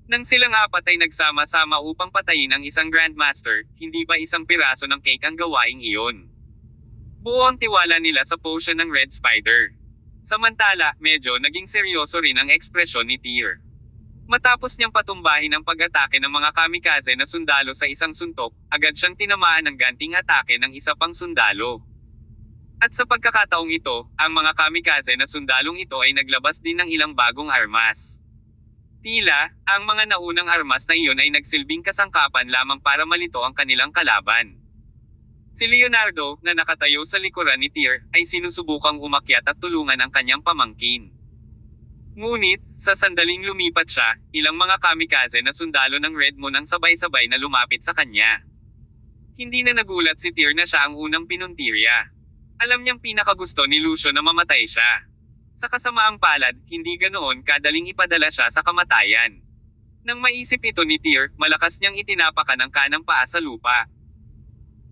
Nang silang apat ay nagsama-sama upang patayin ang isang Grandmaster, hindi ba isang piraso ng cake ang gawaing iyon? Buo ang tiwala nila sa potion ng Red Spider. Samantala, medyo naging seryoso rin ang ekspresyon ni Tyr. Matapos niyang patumbahin ang pag-atake ng mga kamikaze na sundalo sa isang suntok, agad siyang tinamaan ng ganting atake ng isa pang sundalo. At sa pagkakataong ito, ang mga kamikaze na sundalong ito ay naglabas din ng ilang bagong armas. Tila, ang mga naunang armas na iyon ay nagsilbing kasangkapan lamang para malito ang kanilang kalaban. Si Leonardo, na nakatayo sa likuran ni Tyr, ay sinusubukang umakyat at tulungan ang kanyang pamangkin. Ngunit, sa sandaling lumipat siya, ilang mga kamikaze na sundalo ng Red Moon ang sabay-sabay na lumapit sa kanya. Hindi na nagulat si Tyr na siya ang unang pinuntirya. Alam niyang pinakagusto ni Lucio na mamatay siya. Sa kasamaang palad, hindi ganoon kadaling ipadala siya sa kamatayan. Nang maisip ito ni Tyr, malakas niyang itinapakan ang kanang paa sa lupa.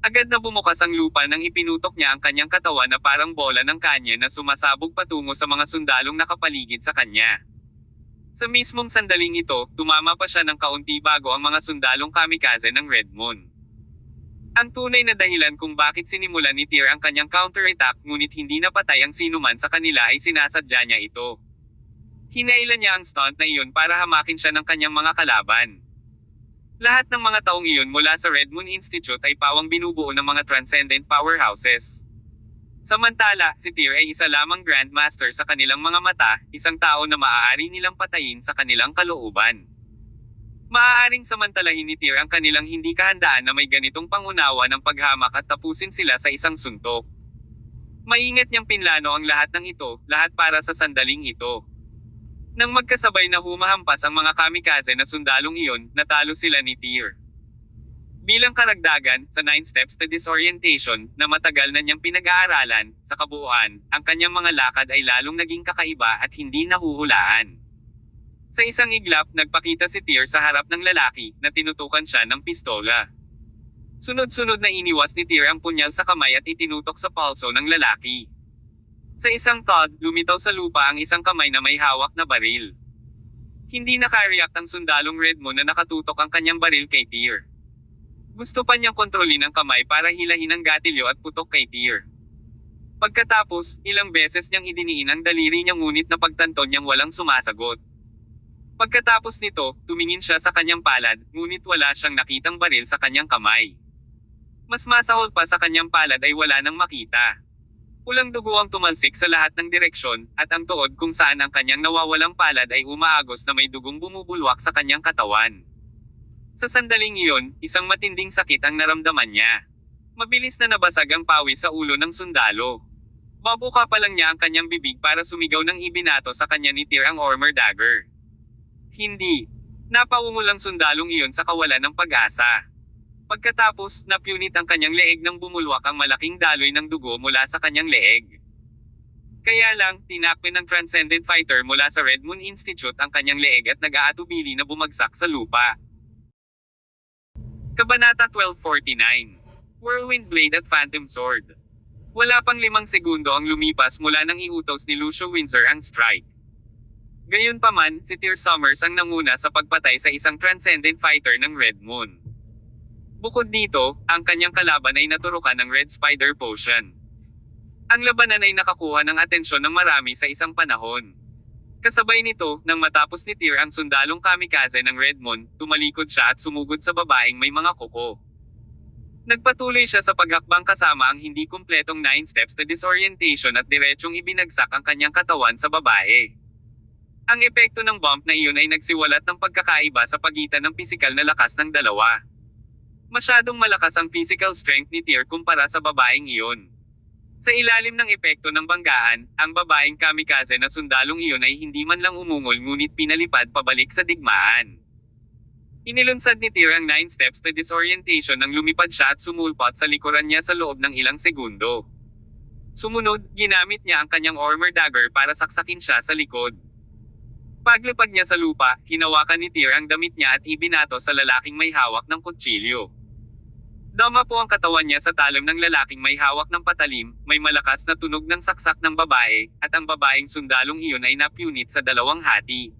Agad na bumukas ang lupa nang ipinutok niya ang kanyang katawan na parang bola ng kanya na sumasabog patungo sa mga sundalong nakapaligid sa kanya. Sa mismong sandaling ito, tumama pa siya ng kaunti bago ang mga sundalong kamikaze ng Red Moon. Ang tunay na dahilan kung bakit sinimulan ni Tyr ang kanyang counterattack ngunit hindi napatay ang sinuman sa kanila ay sinasadya niya ito. Hinailan niya ang stunt na iyon para hamakin siya ng kanyang mga kalaban. Lahat ng mga taong iyon mula sa Red Moon Institute ay pawang binubuo ng mga transcendent powerhouses. Samantala, si Tyr ay isa lamang Grandmaster sa kanilang mga mata, isang tao na maaari nilang patayin sa kanilang kalooban. Maaaring samantalahin ni Tyr ang kanilang hindi kahandaan na may ganitong pangunawa ng paghamak at tapusin sila sa isang suntok. Maingat niyang pinlano ang lahat ng ito, lahat para sa sandaling ito. Nang magkasabay na humahampas ang mga kamikaze na sundalong iyon, natalo sila ni Tyr. Bilang karagdagan, sa 9 Steps to Disorientation, na matagal na niyang pinag-aaralan, sa kabuuan, ang kanyang mga lakad ay lalong naging kakaiba at hindi nahuhulaan. Sa isang iglap, nagpakita si Tyr sa harap ng lalaki, na tinutukan siya ng pistola. Sunod-sunod na iniwas ni Tyr ang punyal sa kamay at itinutok sa palso ng lalaki. Sa isang thud, lumitaw sa lupa ang isang kamay na may hawak na baril. Hindi nakareact ang sundalong Red Moon na nakatutok ang kanyang baril kay Tyr. Gusto pa niyang kontrolin ang kamay para hilahin ang gatilyo at putok kay Tyr. Pagkatapos, ilang beses niyang idiniin ang daliri niya ngunit napagtanto niyang walang sumasagot. Pagkatapos nito, tumingin siya sa kanyang palad, ngunit wala siyang nakitang baril sa kanyang kamay. Mas masahol pa sa kanyang palad ay wala nang makita. Pulang dugo ang tumalsik sa lahat ng direksyon, at ang tuod kung saan ang kanyang nawawalang palad ay umaagos na may dugong bumubulwak sa kanyang katawan. Sa sandaling iyon, isang matinding sakit ang naramdaman niya. Mabilis na nabasag ang pawis sa ulo ng sundalo. Mabuka pa lang niya ang kanyang bibig para sumigaw ng ibinato sa kanya ni Tyr ang armor dagger. Hindi. Napaungol ang sundalong iyon sa kawalan ng pag-asa. Pagkatapos, napunit ang kanyang leeg nang bumulwak ang malaking daloy ng dugo mula sa kanyang leeg. Kaya lang, tinakpan ng Transcendent Fighter mula sa Red Moon Institute ang kanyang leeg at nag-aatubili na bumagsak sa lupa. Kabanata 1249. Whirlwind Blade at Phantom Sword. Wala pang 5 segundo ang lumipas mula nang iutos ni Lucio Windsor ang strike. Gayunpaman, si Tyr Summers ang nanguna sa pagpatay sa isang Transcendent Fighter ng Red Moon. Bukod dito, ang kanyang kalaban ay naturukan ng Red Spider Potion. Ang labanan ay nakakuha ng atensyon ng marami sa isang panahon. Kasabay nito, nang matapos ni Tyr ang sundalong kamikaze ng Red Moon, tumalikod siya at sumugod sa babaeng may mga kuko. Nagpatuloy siya sa paghakbang kasama ang hindi kumpletong 9 steps to disorientation at diretsyong ibinagsak ang kanyang katawan sa babae. Ang epekto ng bump na iyon ay nagsiwalat ng pagkakaiba sa pagitan ng pisikal na lakas ng dalawa. Masyadong malakas ang physical strength ni Tyr kumpara sa babaeng iyon. Sa ilalim ng epekto ng banggaan, ang babaeng kamikaze na sundalong iyon ay hindi man lang umungol ngunit pinalipad pabalik sa digmaan. Inilunsad ni Tyr ang 9 steps to disorientation nang lumipad siya at sumulpot sa likuran niya sa loob ng ilang segundo. Sumunod, ginamit niya ang kanyang armor dagger para saksakin siya sa likod. Paglipad niya sa lupa, hinawakan ni Tyr ang damit niya at ibinato sa lalaking may hawak ng kutsilyo. Dama po ang katawan niya sa talam ng lalaking may hawak ng patalim, may malakas na tunog ng saksak ng babae, at ang babaeng sundalong iyon ay napunit sa 2 hati.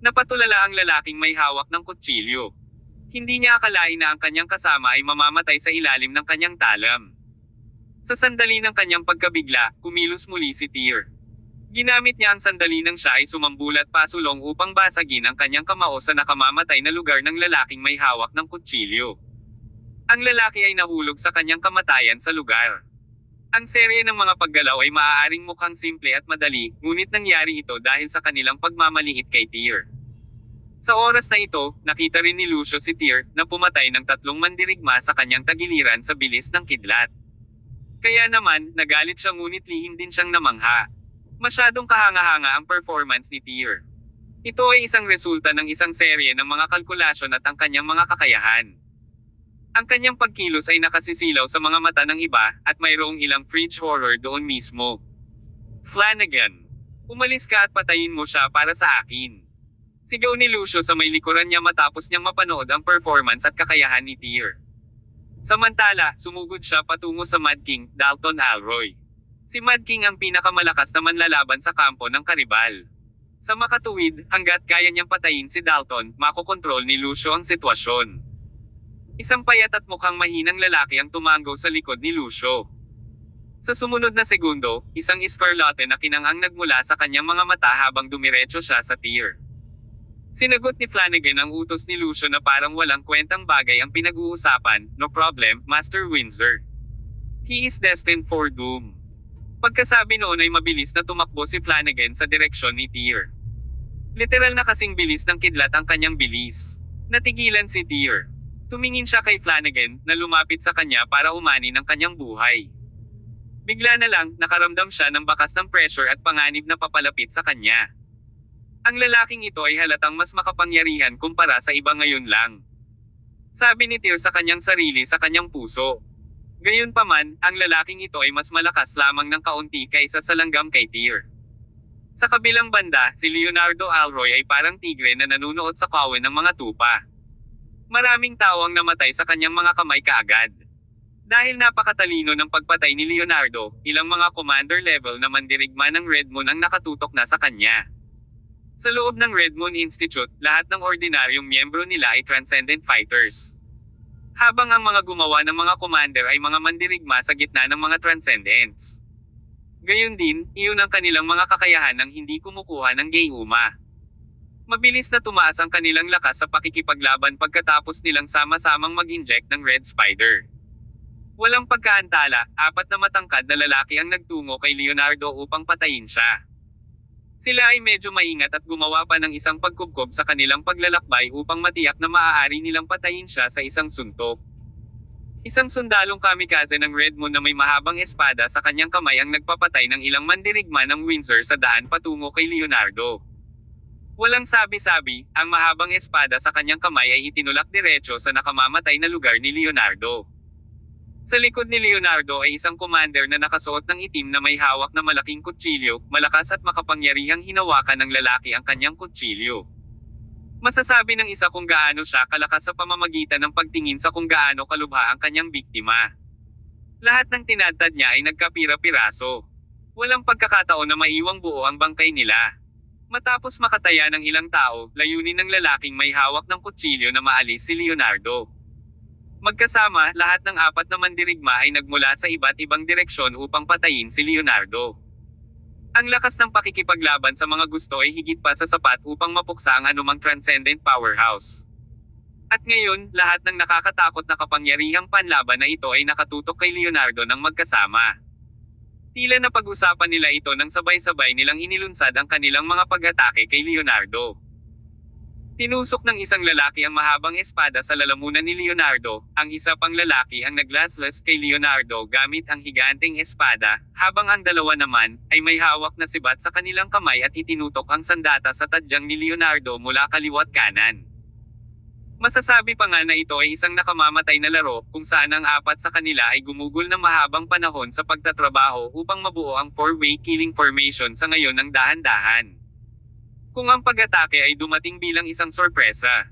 Napatulala ang lalaking may hawak ng kutsilyo. Hindi niya akalain na ang kanyang kasama ay mamamatay sa ilalim ng kanyang talam. Sa sandali ng kanyang pagkabigla, kumilos muli si Tyr. Ginamit niya ang sandali nang siya ay sumambulat pasulong upang basagin ang kanyang kamao sa nakamamatay na lugar ng lalaking may hawak ng kutsilyo. Ang lalaki ay nahulog sa kanyang kamatayan sa lugar. Ang serye ng mga paggalaw ay maaaring mukhang simple at madali, ngunit nangyari ito dahil sa kanilang pagmamaliit kay Tyr. Sa oras na ito, nakita rin ni Lucio si Tyr na pumatay ng 3 mandirigma sa kanyang tagiliran sa bilis ng kidlat. Kaya naman, nagalit siya ngunit lihim din siyang namangha. Masyadong kahanga-hanga ang performance ni Tyr. Ito ay isang resulta ng isang serye ng mga kalkulasyon at ang kanyang mga kakayahan. Ang kanyang pagkilos ay nakasisilaw sa mga mata ng iba, at mayroong ilang fridge horror doon mismo. Flanagan, umalis ka at patayin mo siya para sa akin. Sigaw ni Lucio sa may likuran niya matapos niyang mapanood ang performance at kakayahan ni Tyr. Samantala, sumugod siya patungo sa Mad King, Dalton Alroy. Si Mad King ang pinakamalakas na manlalaban sa kampo ng karibal. Sa makatuwid, hanggat kaya niyang patayin si Dalton, makokontrol ni Lucio ang sitwasyon. Isang payat at mukhang mahinang lalaki ang tumanggo sa likod ni Lucio. Sa sumunod na segundo, isang iskarlate na kinang-ang nagmula sa kanyang mga mata habang dumiretso siya sa Tyr. Sinagot ni Flanagan ang utos ni Lucio na parang walang kwentang bagay ang pinag-uusapan. No problem, Master Windsor. He is destined for doom. Pagkasabi noon ay mabilis na tumakbo si Flanagan sa direksyon ni Tyr. Literal na kasing bilis ng kidlat ang kanyang bilis. Natigilan si Tyr. Tumingin siya kay Flanagan, na lumapit sa kanya para umani ng kanyang buhay. Bigla na lang, nakaramdam siya ng bakas ng pressure at panganib na papalapit sa kanya. Ang lalaking ito ay halatang mas makapangyarihan kumpara sa iba ngayon lang. Sabi ni Tyr sa kanyang sarili sa kanyang puso. Gayunpaman, ang lalaking ito ay mas malakas lamang ng kaunti kaysa sa langgam kay Tyr. Sa kabilang banda, si Leonardo Alroy ay parang tigre na nanunood sa kawan ng mga tupa. Maraming tao ang namatay sa kanyang mga kamay kaagad. Dahil napakatalino ng pagpatay ni Leonardo, ilang mga commander level na mandirigma ng Red Moon ang nakatutok na sa kanya. Sa loob ng Red Moon Institute, lahat ng ordinaryong miyembro nila ay Transcendent Fighters. Habang ang mga gumawa ng mga commander ay mga mandirigma sa gitna ng mga Transcendents. Gayun din, iyon ang kanilang mga kakayahan ng hindi kumukuha ng Gayuma. Mabilis na tumaas ang kanilang lakas sa pakikipaglaban pagkatapos nilang sama-samang mag-inject ng Red Spider. Walang pagkaantala, 4 na matangkad na lalaki ang nagtungo kay Leonardo upang patayin siya. Sila ay medyo maingat at gumawa pa ng isang pagkubkob sa kanilang paglalakbay upang matiyak na maaari nilang patayin siya sa isang suntok. Isang sundalong kamikaze ng Red Moon na may mahabang espada sa kanyang kamay ang nagpapatay ng ilang mandirigma ng Windsor sa daan patungo kay Leonardo. Walang sabi-sabi, ang mahabang espada sa kanyang kamay ay itinulak diretso sa nakamamatay na lugar ni Leonardo. Sa likod ni Leonardo ay isang commander na nakasuot ng itim na may hawak na malaking kutsilyo, malakas at makapangyarihang hinawakan ng lalaki ang kanyang kutsilyo. Masasabi ng isa kung gaano siya kalakas sa pamamagitan ng pagtingin sa kung gaano kalubha ang kanyang biktima. Lahat ng tinadtad niya ay nagkapira-piraso. Walang pagkakataon na maiwang buo ang bangkay nila. Matapos makataya ng ilang tao, layunin ng lalaking may hawak ng kutsilyo na maalis si Leonardo. Magkasama, lahat ng apat na mandirigma ay nagmula sa iba't ibang direksyon upang patayin si Leonardo. Ang lakas ng pakikipaglaban sa mga gusto ay higit pa sa sapat upang mapuksa ang anumang transcendent powerhouse. At ngayon, lahat ng nakakatakot na kapangyarihang panlaban na ito ay nakatutok kay Leonardo ng magkasama. Tila na pag-usapan nila ito nang sabay-sabay nilang inilunsad ang kanilang mga pag-atake kay Leonardo. Tinusok ng isang lalaki ang mahabang espada sa lalamunan ni Leonardo, ang isa pang lalaki ang naglaslas kay Leonardo gamit ang higanteng espada, habang ang dalawa naman ay may hawak na sibat sa kanilang kamay at itinutok ang sandata sa tadyang ni Leonardo mula kaliwat kanan. Masasabi pa nga na ito ay isang nakamamatay na laro kung saan ang apat sa kanila ay gumugol ng mahabang panahon sa pagtatrabaho upang mabuo ang four-way killing formation sa ngayon ng dahan-dahan. Kung ang pag-atake ay dumating bilang isang sorpresa,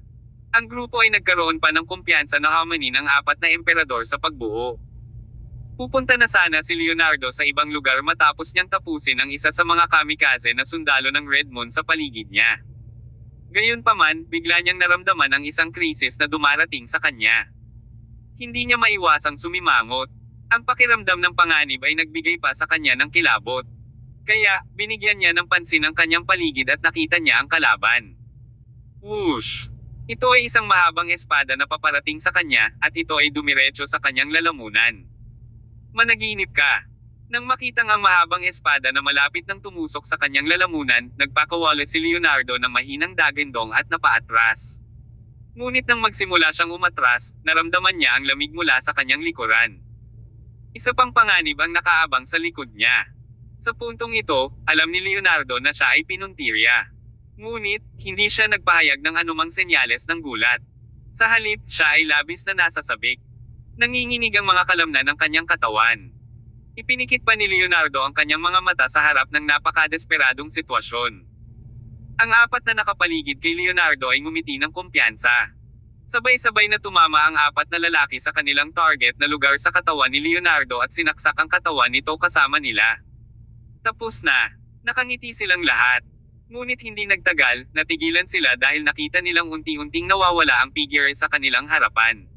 ang grupo ay nagkaroon pa ng kumpiyansa na harmony ng apat na emperador sa pagbuo. Pupunta na sana si Leonardo sa ibang lugar matapos niyang tapusin ang isa sa mga kamikaze na sundalo ng Red Moon sa paligid niya. Gayunpaman, bigla niyang naramdaman ang isang krisis na dumarating sa kanya. Hindi niya maiwasang sumimangot. Ang pakiramdam ng panganib ay nagbigay pa sa kanya ng kilabot. Kaya, binigyan niya ng pansin ang kanyang paligid at nakita niya ang kalaban. Whoosh! Ito ay isang mahabang espada na paparating sa kanya, at ito ay dumiretso sa kanyang lalamunan. Managinip ka! Nang makitang ang mahabang espada na malapit nang tumusok sa kanyang lalamunan, nagpakawala si Leonardo ng mahinang dagandong at napaatras. Ngunit nang magsimula siyang umatras, naramdaman niya ang lamig mula sa kanyang likuran. Isa pang panganib ang nakaabang sa likod niya. Sa puntong ito, alam ni Leonardo na siya ay pinuntirya. Ngunit, hindi siya nagpahayag ng anumang senyales ng gulat. Sa halip, siya ay labis na nasasabik. Nanginginig ang mga kalamnan ng kanyang katawan. Ipinikit pa ni Leonardo ang kanyang mga mata sa harap ng napakadesperadong sitwasyon. Ang apat na nakapaligid kay Leonardo ay ngumiti ng kumpiyansa. Sabay-sabay na tumama ang apat na lalaki sa kanilang target na lugar sa katawan ni Leonardo at sinaksak ang katawan nito kasama nila. Tapos na. Nakangiti silang lahat. Ngunit hindi nagtagal, natigilan sila dahil nakita nilang unti-unting nawawala ang figure sa kanilang harapan.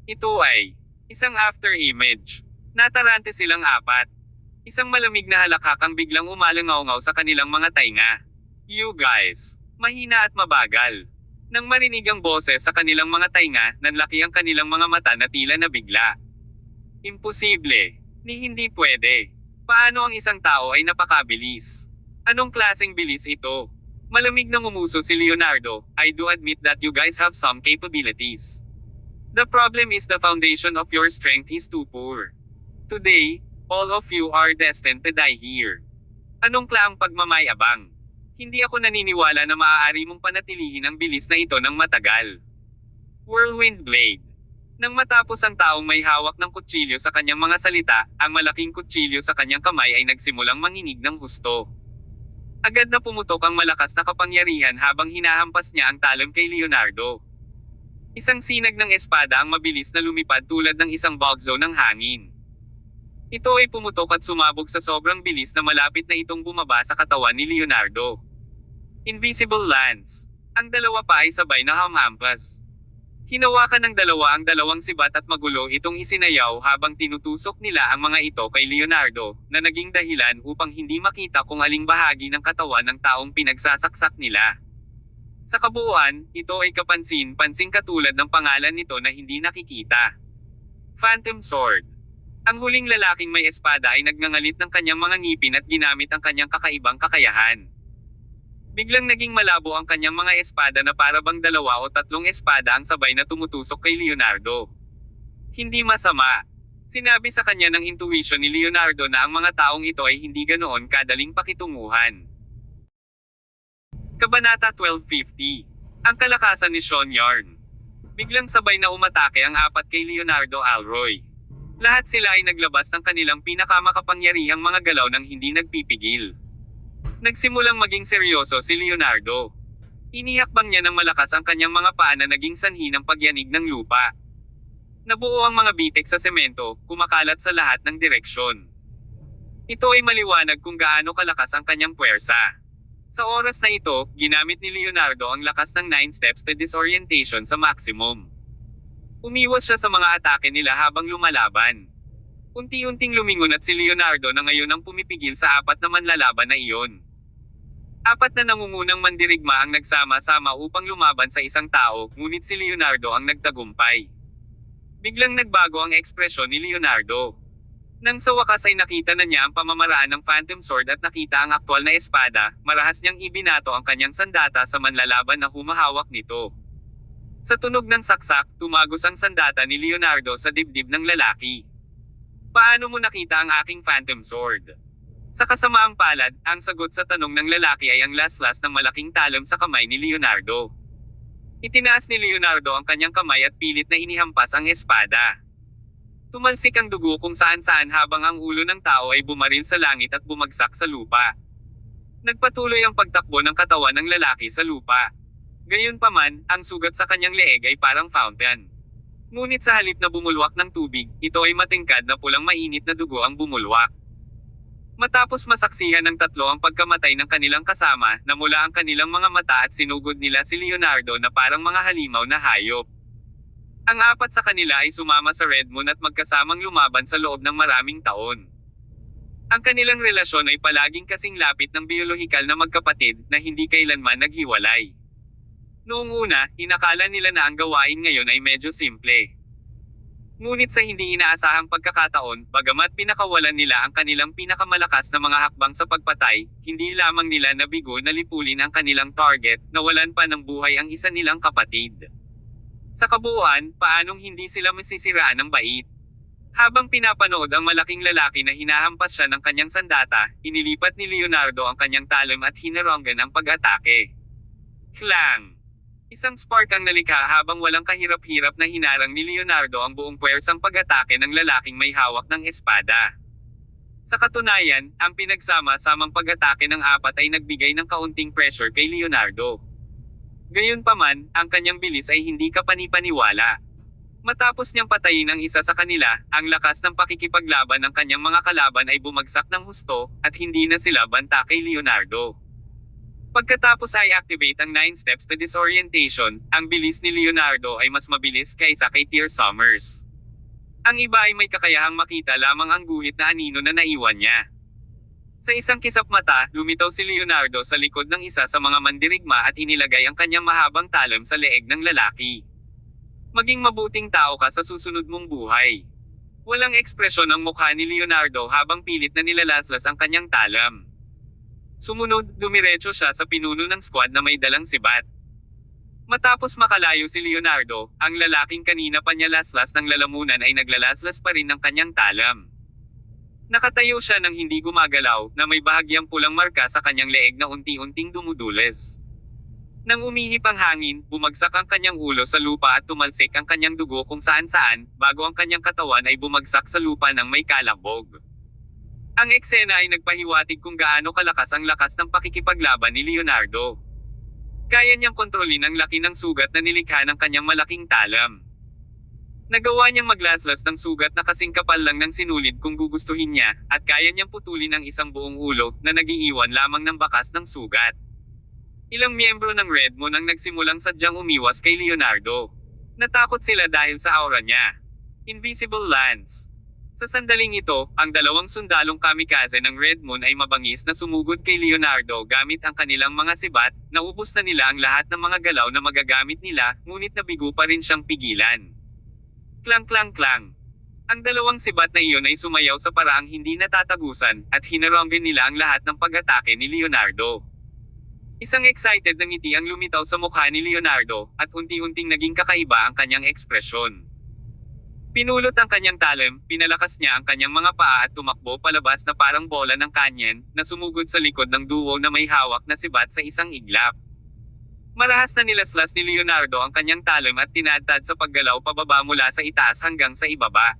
Ito ay isang after image. Natarante silang apat. Isang malamig na halakhak ang biglang umalangaw-ngaw sa kanilang mga tainga. You guys, mahina at mabagal. Nang marinig ang boses sa kanilang mga tainga, nanlaki ang kanilang mga mata na tila nabigla. Imposible. Ni hindi pwede. Paano ang isang tao ay napakabilis? Anong klaseng bilis ito? Malamig na ngumuso si Leonardo. I do admit that you guys have some capabilities. The problem is the foundation of your strength is too poor. Today, all of you are destined to die here. Anong klaang pagmamayabang? Hindi ako naniniwala na maaari mong panatilihin ang bilis na ito ng matagal. Whirlwind Blade. Nang matapos ang taong may hawak ng kutsilyo sa kanyang mga salita, ang malaking kutsilyo sa kanyang kamay ay nagsimulang manginig ng husto. Agad na pumutok ang malakas na kapangyarihan habang hinahampas niya ang talon kay Leonardo. Isang sinag ng espada ang mabilis na lumipad tulad ng isang bugzo ng hangin. Ito ay pumutok at sumabog sa sobrang bilis na malapit na itong bumaba sa katawan ni Leonardo. Invisible Lance. Ang dalawa pa ay sabay na hamhampas. Hinawakan ng dalawa ang dalawang sibat at magulo itong isinayaw habang tinutusok nila ang mga ito kay Leonardo, na naging dahilan upang hindi makita kung aling bahagi ng katawan ng taong pinagsasaksak nila. Sa kabuuan, ito ay kapansin-pansing katulad ng pangalan nito na hindi nakikita. Phantom Sword. Ang huling lalaking may espada ay nagngangalit ng kanyang mga ngipin at ginamit ang kanyang kakaibang kakayahan. Biglang naging malabo ang kanyang mga espada na para bang 2 o 3 espada ang sabay na tumutusok kay Leonardo. Hindi masama. Sinabi sa kanya ng intuition ni Leonardo na ang mga taong ito ay hindi ganoon kadaling pakitunguhan. Kabanata 1250. Ang kalakasan ni Sean Yarn. Biglang sabay na umatake ang apat kay Leonardo Alroy. Lahat sila ay naglabas ng kanilang pinakamakapangyarihang mga galaw nang hindi nagpipigil. Nagsimulang maging seryoso si Leonardo. Inihakbang niya ng malakas ang kanyang mga paa na naging sanhi ng pagyanig ng lupa. Nabuo ang mga bitik sa semento, kumakalat sa lahat ng direksyon. Ito ay maliwanag kung gaano kalakas ang kanyang puwersa. Sa oras na ito, ginamit ni Leonardo ang lakas ng 9 steps to disorientation sa maximum. Umiwas siya sa mga atake nila habang lumalaban. Unti-unting lumingon at si Leonardo na ngayon ang pumipigil sa apat na manlalaban na iyon. Apat na nangungunang mandirigma ang nagsama-sama upang lumaban sa isang tao, ngunit si Leonardo ang nagtagumpay. Biglang nagbago ang ekspresyon ni Leonardo. Nang sa wakas ay nakita na niya ang pamamaraan ng Phantom Sword at nakita ang aktwal na espada, marahas niyang ibinato ang kanyang sandata sa manlalaban na humahawak nito. Sa tunog ng saksak, tumagos ang sandata ni Leonardo sa dibdib ng lalaki. Paano mo nakita ang aking Phantom Sword? Sa kasamaang palad, ang sagot sa tanong ng lalaki ay ang laslas ng malaking talon sa kamay ni Leonardo. Itinaas ni Leonardo ang kanyang kamay at pilit na inihampas ang espada. Tumalsik ang dugo kung saan-saan habang ang ulo ng tao ay bumaril sa langit at bumagsak sa lupa. Nagpatuloy ang pagtakbo ng katawan ng lalaki sa lupa. Gayunpaman, ang sugat sa kanyang leeg ay parang fountain. Ngunit sa halip na bumulwak ng tubig, ito ay matingkad na pulang mainit na dugo ang bumulwak. Matapos masaksihan ng tatlo ang pagkamatay ng kanilang kasama, namula ang kanilang mga mata at sinugod nila si Leonardo na parang mga halimaw na hayop. Ang apat sa kanila ay sumama sa Red Moon at magkasamang lumaban sa loob ng maraming taon. Ang kanilang relasyon ay palaging kasing lapit ng biolohikal na magkapatid na hindi kailanman naghiwalay. Noong una, inakala nila na ang gawain ngayon ay medyo simple. Ngunit sa hindi inaasahang pagkakataon, bagamat pinakawalan nila ang kanilang pinakamalakas na mga hakbang sa pagpatay, hindi lamang nila nabigo na lipulin ang kanilang target, nawalan pa ng buhay ang isa nilang kapatid. Sa kabuuan, paanong hindi sila masisiraan ng bait? Habang pinapanood ang malaking lalaki na hinahampas siya ng kanyang sandata, inilipat ni Leonardo ang kanyang talon at hinaronggan ang pag-atake. Klang! Isang spark ang nalikha habang walang kahirap-hirap na hinarang ni Leonardo ang buong puwersang pag-atake ng lalaking may hawak ng espada. Sa katunayan, ang pinagsama-samang pag-atake ng apat ay nagbigay ng kaunting pressure kay Leonardo. Gayunpaman, ang kanyang bilis ay hindi kapanipaniwala. Matapos niyang patayin ang isa sa kanila, ang lakas ng pakikipaglaban ng kanyang mga kalaban ay bumagsak ng husto, at hindi na sila banta kay Leonardo. Pagkatapos ay activate ang 9 steps to disorientation, ang bilis ni Leonardo ay mas mabilis kaysa kay Tear Summers. Ang iba ay may kakayahang makita lamang ang guhit na anino na naiwan niya. Sa isang kisap mata, lumitaw si Leonardo sa likod ng isa sa mga mandirigma at inilagay ang kanyang mahabang talon sa leeg ng lalaki. Maging mabuting tao ka sa susunod mong buhay. Walang ekspresyon ang mukha ni Leonardo habang pilit na nilalaslas ang kanyang talam. Sumunod, dumiretso siya sa pinuno ng squad na may dalang sibat. Matapos makalayo si Leonardo, ang lalaking kanina pa niya laslas ng lalamunan ay naglalaslas pa rin ng kanyang talam. Nakatayo siya nang hindi gumagalaw, na may bahagyang pulang marka sa kanyang leeg na unti-unting dumudules. Nang umihip ang hangin, bumagsak ang kanyang ulo sa lupa at tumalsik ang kanyang dugo kung saan-saan, bago ang kanyang katawan ay bumagsak sa lupa ng may kalabog. Ang eksena ay nagpahiwatig kung gaano kalakas ang lakas ng pakikipaglaban ni Leonardo. Kaya niyang kontrolin ang laki ng sugat na nilikha ng kanyang malaking talam. Nagawa niyang maglaslas ng sugat na kasing kapal lang ng sinulid kung gugustuhin niya, at kaya niyang putulin ang isang buong ulo na nag-iiwan lamang ng bakas ng sugat. Ilang miyembro ng Red Moon ang nagsimulang sadyang umiwas kay Leonardo. Natakot sila dahil sa aura niya. Invisible Lance. Sa sandaling ito, ang dalawang sundalong kamikaze ng Red Moon ay mabangis na sumugod kay Leonardo gamit ang kanilang mga sibat, naubos na nila ang lahat ng mga galaw na magagamit nila, ngunit nabigo pa rin siyang pigilan. Klang klang klang. Ang dalawang sibat na iyon ay sumayaw sa paraang hindi natatagusan, at hinaronggan nila ang lahat ng pag-atake ni Leonardo. Isang excited na ngiti ang lumitaw sa mukha ni Leonardo, at unti-unting naging kakaiba ang kanyang ekspresyon. Pinulot ang kanyang talem, pinalakas niya ang kanyang mga paa at tumakbo palabas na parang bola ng kanyen, na sumugod sa likod ng duo na may hawak na sibat sa isang iglap. Marahas na nilaslas ni Leonardo ang kanyang talem at tinadtad sa paggalaw pababa mula sa itaas hanggang sa ibaba.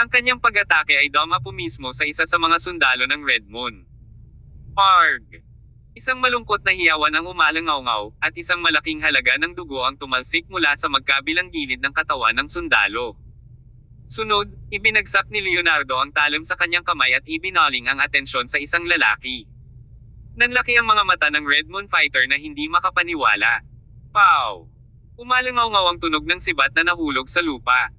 Ang kanyang pag-atake ay dumapo mismo sa isa sa mga sundalo ng Red Moon. Parg! Isang malungkot na hiyawan ang umalangaw-ngaw, at isang malaking halaga ng dugo ang tumalsik mula sa magkabilang gilid ng katawan ng sundalo. Sunod, ibinagsak ni Leonardo ang talem sa kanyang kamay at ibinaling ang atensyon sa isang lalaki. Nanlaki ang mga mata ng Red Moon Fighter na hindi makapaniwala. Pow! Umalangaw-ngaw ang tunog ng sibat na nahulog sa lupa.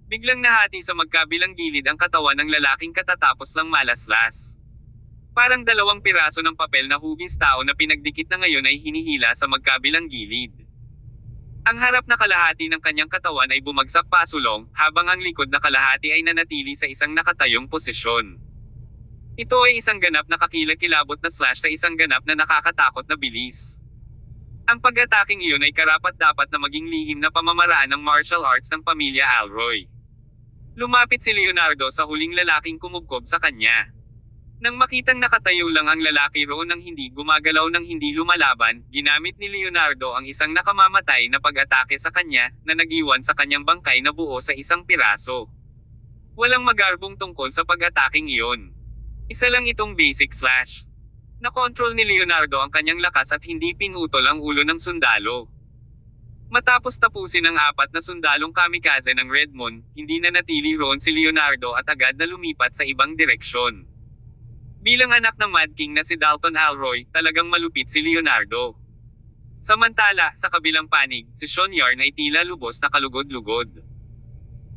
Biglang nahati sa magkabilang gilid ang katawan ng lalaking katatapos lang malaslas. Parang 2 piraso ng papel na hugis tao na pinagdikit na ngayon ay hinihila sa magkabilang gilid. Ang harap na kalahati ng kanyang katawan ay bumagsak pasulong, habang ang likod na kalahati ay nanatili sa isang nakatayong posisyon. Ito ay isang ganap na kakilakilabot na slash sa isang ganap na nakakatakot na bilis. Ang pag-ataking iyon ay karapat-dapat na maging lihim na pamamaraan ng martial arts ng pamilya Alroy. Lumapit si Leonardo sa huling lalaking kumubkob sa kanya. Nang makitang nakatayo lang ang lalaki roon nang hindi gumagalaw ng hindi lumalaban, ginamit ni Leonardo ang isang nakamamatay na pag-atake sa kanya, na nag-iwan sa kanyang bangkay na buo sa isang piraso. Walang magarbong tungkol sa pag-ataking iyon. Isa lang itong basic slash. Nakontrol ni Leonardo ang kanyang lakas at hindi pinutol ang ulo ng sundalo. Matapos tapusin ang 4 na sundalong kamikaze ng Red Moon, hindi na natili roon si Leonardo at agad na lumipat sa ibang direksyon. Bilang anak ng Mad King na si Dalton Alroy, talagang malupit si Leonardo. Samantala, sa kabilang panig, si Sean Yarn ay tila lubos na kalugod-lugod.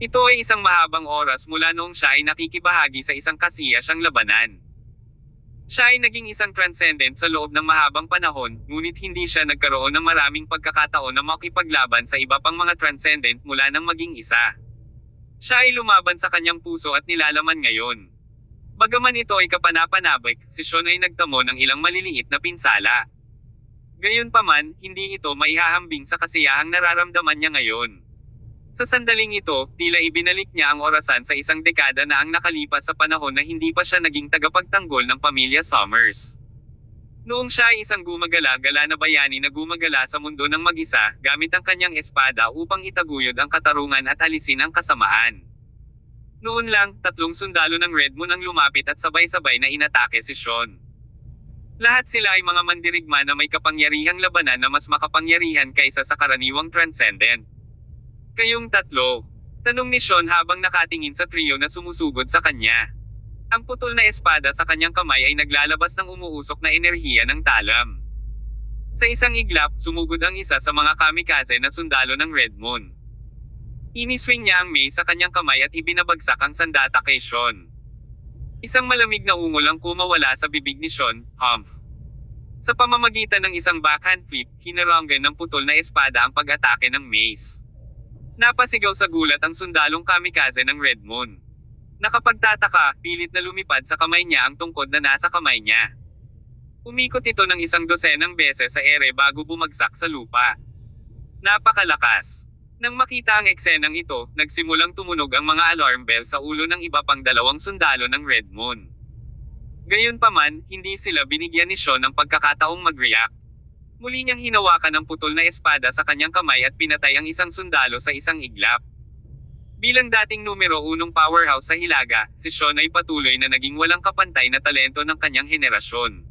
Ito ay isang mahabang oras mula noong siya ay nakikibahagi sa isang kasiyasyang labanan. Siya ay naging isang transcendent sa loob ng mahabang panahon, ngunit hindi siya nagkaroon ng maraming pagkakataon na makipaglaban sa iba pang mga transcendent mula nang maging isa. Siya ay lumaban sa kanyang puso at nilalaman ngayon. Bagaman ito ay kapanapanabik, si Sean ay nagtamo ng ilang maliliit na pinsala. Gayunpaman, hindi ito maihahambing sa kasiyahang nararamdaman niya ngayon. Sa sandaling ito, tila ibinalik niya ang orasan sa isang dekada na ang nakalipas sa panahon na hindi pa siya naging tagapagtanggol ng pamilya Summers. Noong siya ay isang gumagala-gala na bayani na gumagala sa mundo ng mag-isa, gamit ang kanyang espada upang itaguyod ang katarungan at alisin ang kasamaan. Noon lang, 3 sundalo ng Red Moon ang lumapit at sabay-sabay na inatake si Sean. Lahat sila ay mga mandirigma na may kapangyarihang labanan na mas makapangyarihan kaysa sa karaniwang transcendent. Kayong 3? Tanong ni Sean habang nakatingin sa trio na sumusugod sa kanya. Ang putol na espada sa kanyang kamay ay naglalabas ng umuusok na enerhiya ng talam. Sa isang iglap, sumugod ang isa sa mga kamikaze na sundalo ng Red Moon. Iniswing niya ang mace sa kanyang kamay at ibinabagsak ang sandata kay Sean. Isang malamig na ungol ang kumawala sa bibig ni Sean, humph. Sa pamamagitan ng isang backhand flip, hinaranggan ng putol na espada ang pag-atake ng mace. Napasigaw sa gulat ang sundalong kamikaze ng Red Moon. Nakapagtataka, pilit na lumipad sa kamay niya ang tungkod na nasa kamay niya. Umikot ito ng 12 beses sa ere bago bumagsak sa lupa. Napakalakas. Nang makita ang eksenang ito, nagsimulang tumunog ang mga alarm bell sa ulo ng iba pang 2 sundalo ng Red Moon. Gayunpaman, hindi sila binigyan ni Sean ng pagkakataong mag-react. Muli niyang hinawakan ang putol na espada sa kanyang kamay at pinatay ang isang sundalo sa isang iglap. Bilang dating numero 1 powerhouse sa Hilaga, si Sean ay patuloy na naging walang kapantay na talento ng kanyang henerasyon.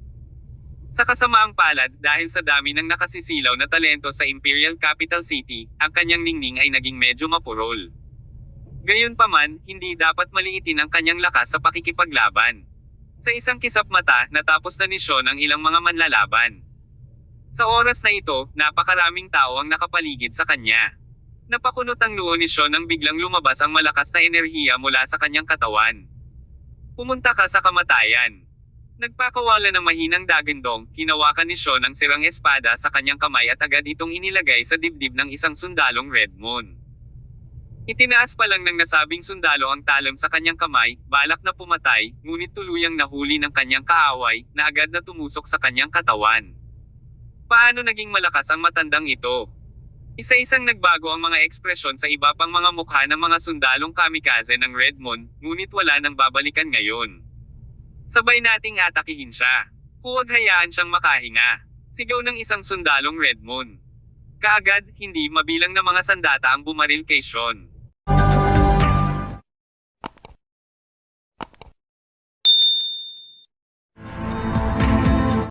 Sa kasamaang palad, dahil sa dami ng nakasisilaw na talento sa Imperial Capital City, ang kanyang ningning ay naging medyo mapurol. Gayunpaman, hindi dapat maliitin ang kanyang lakas sa pakikipaglaban. Sa isang kisap mata, natapos na ni Sean ang ilang mga manlalaban. Sa oras na ito, napakaraming tao ang nakapaligid sa kanya. Napakunot ang noo ni Sean nang biglang lumabas ang malakas na enerhiya mula sa kanyang katawan. Pumunta ka sa kamatayan. Nagpakawala ng mahinang dagandong, hinawakan ni Sean ang sirang espada sa kanyang kamay at agad itong inilagay sa dibdib ng isang sundalong Red Moon. Itinaas pa lang ng nasabing sundalo ang talam sa kanyang kamay, balak na pumatay, ngunit tuluyang nahuli ng kanyang kaaway, na agad na tumusok sa kanyang katawan. Paano naging malakas ang matandang ito? Isa-isang nagbago ang mga ekspresyon sa iba pang mga mukha ng mga sundalong kamikaze ng Red Moon, ngunit wala nang babalikan ngayon. Sabay nating atakihin siya. Huwag hayaan siyang makahinga. Sigaw ng isang sundalong Red Moon. Kaagad, hindi mabilang na mga sandata ang bumaril kay Sean.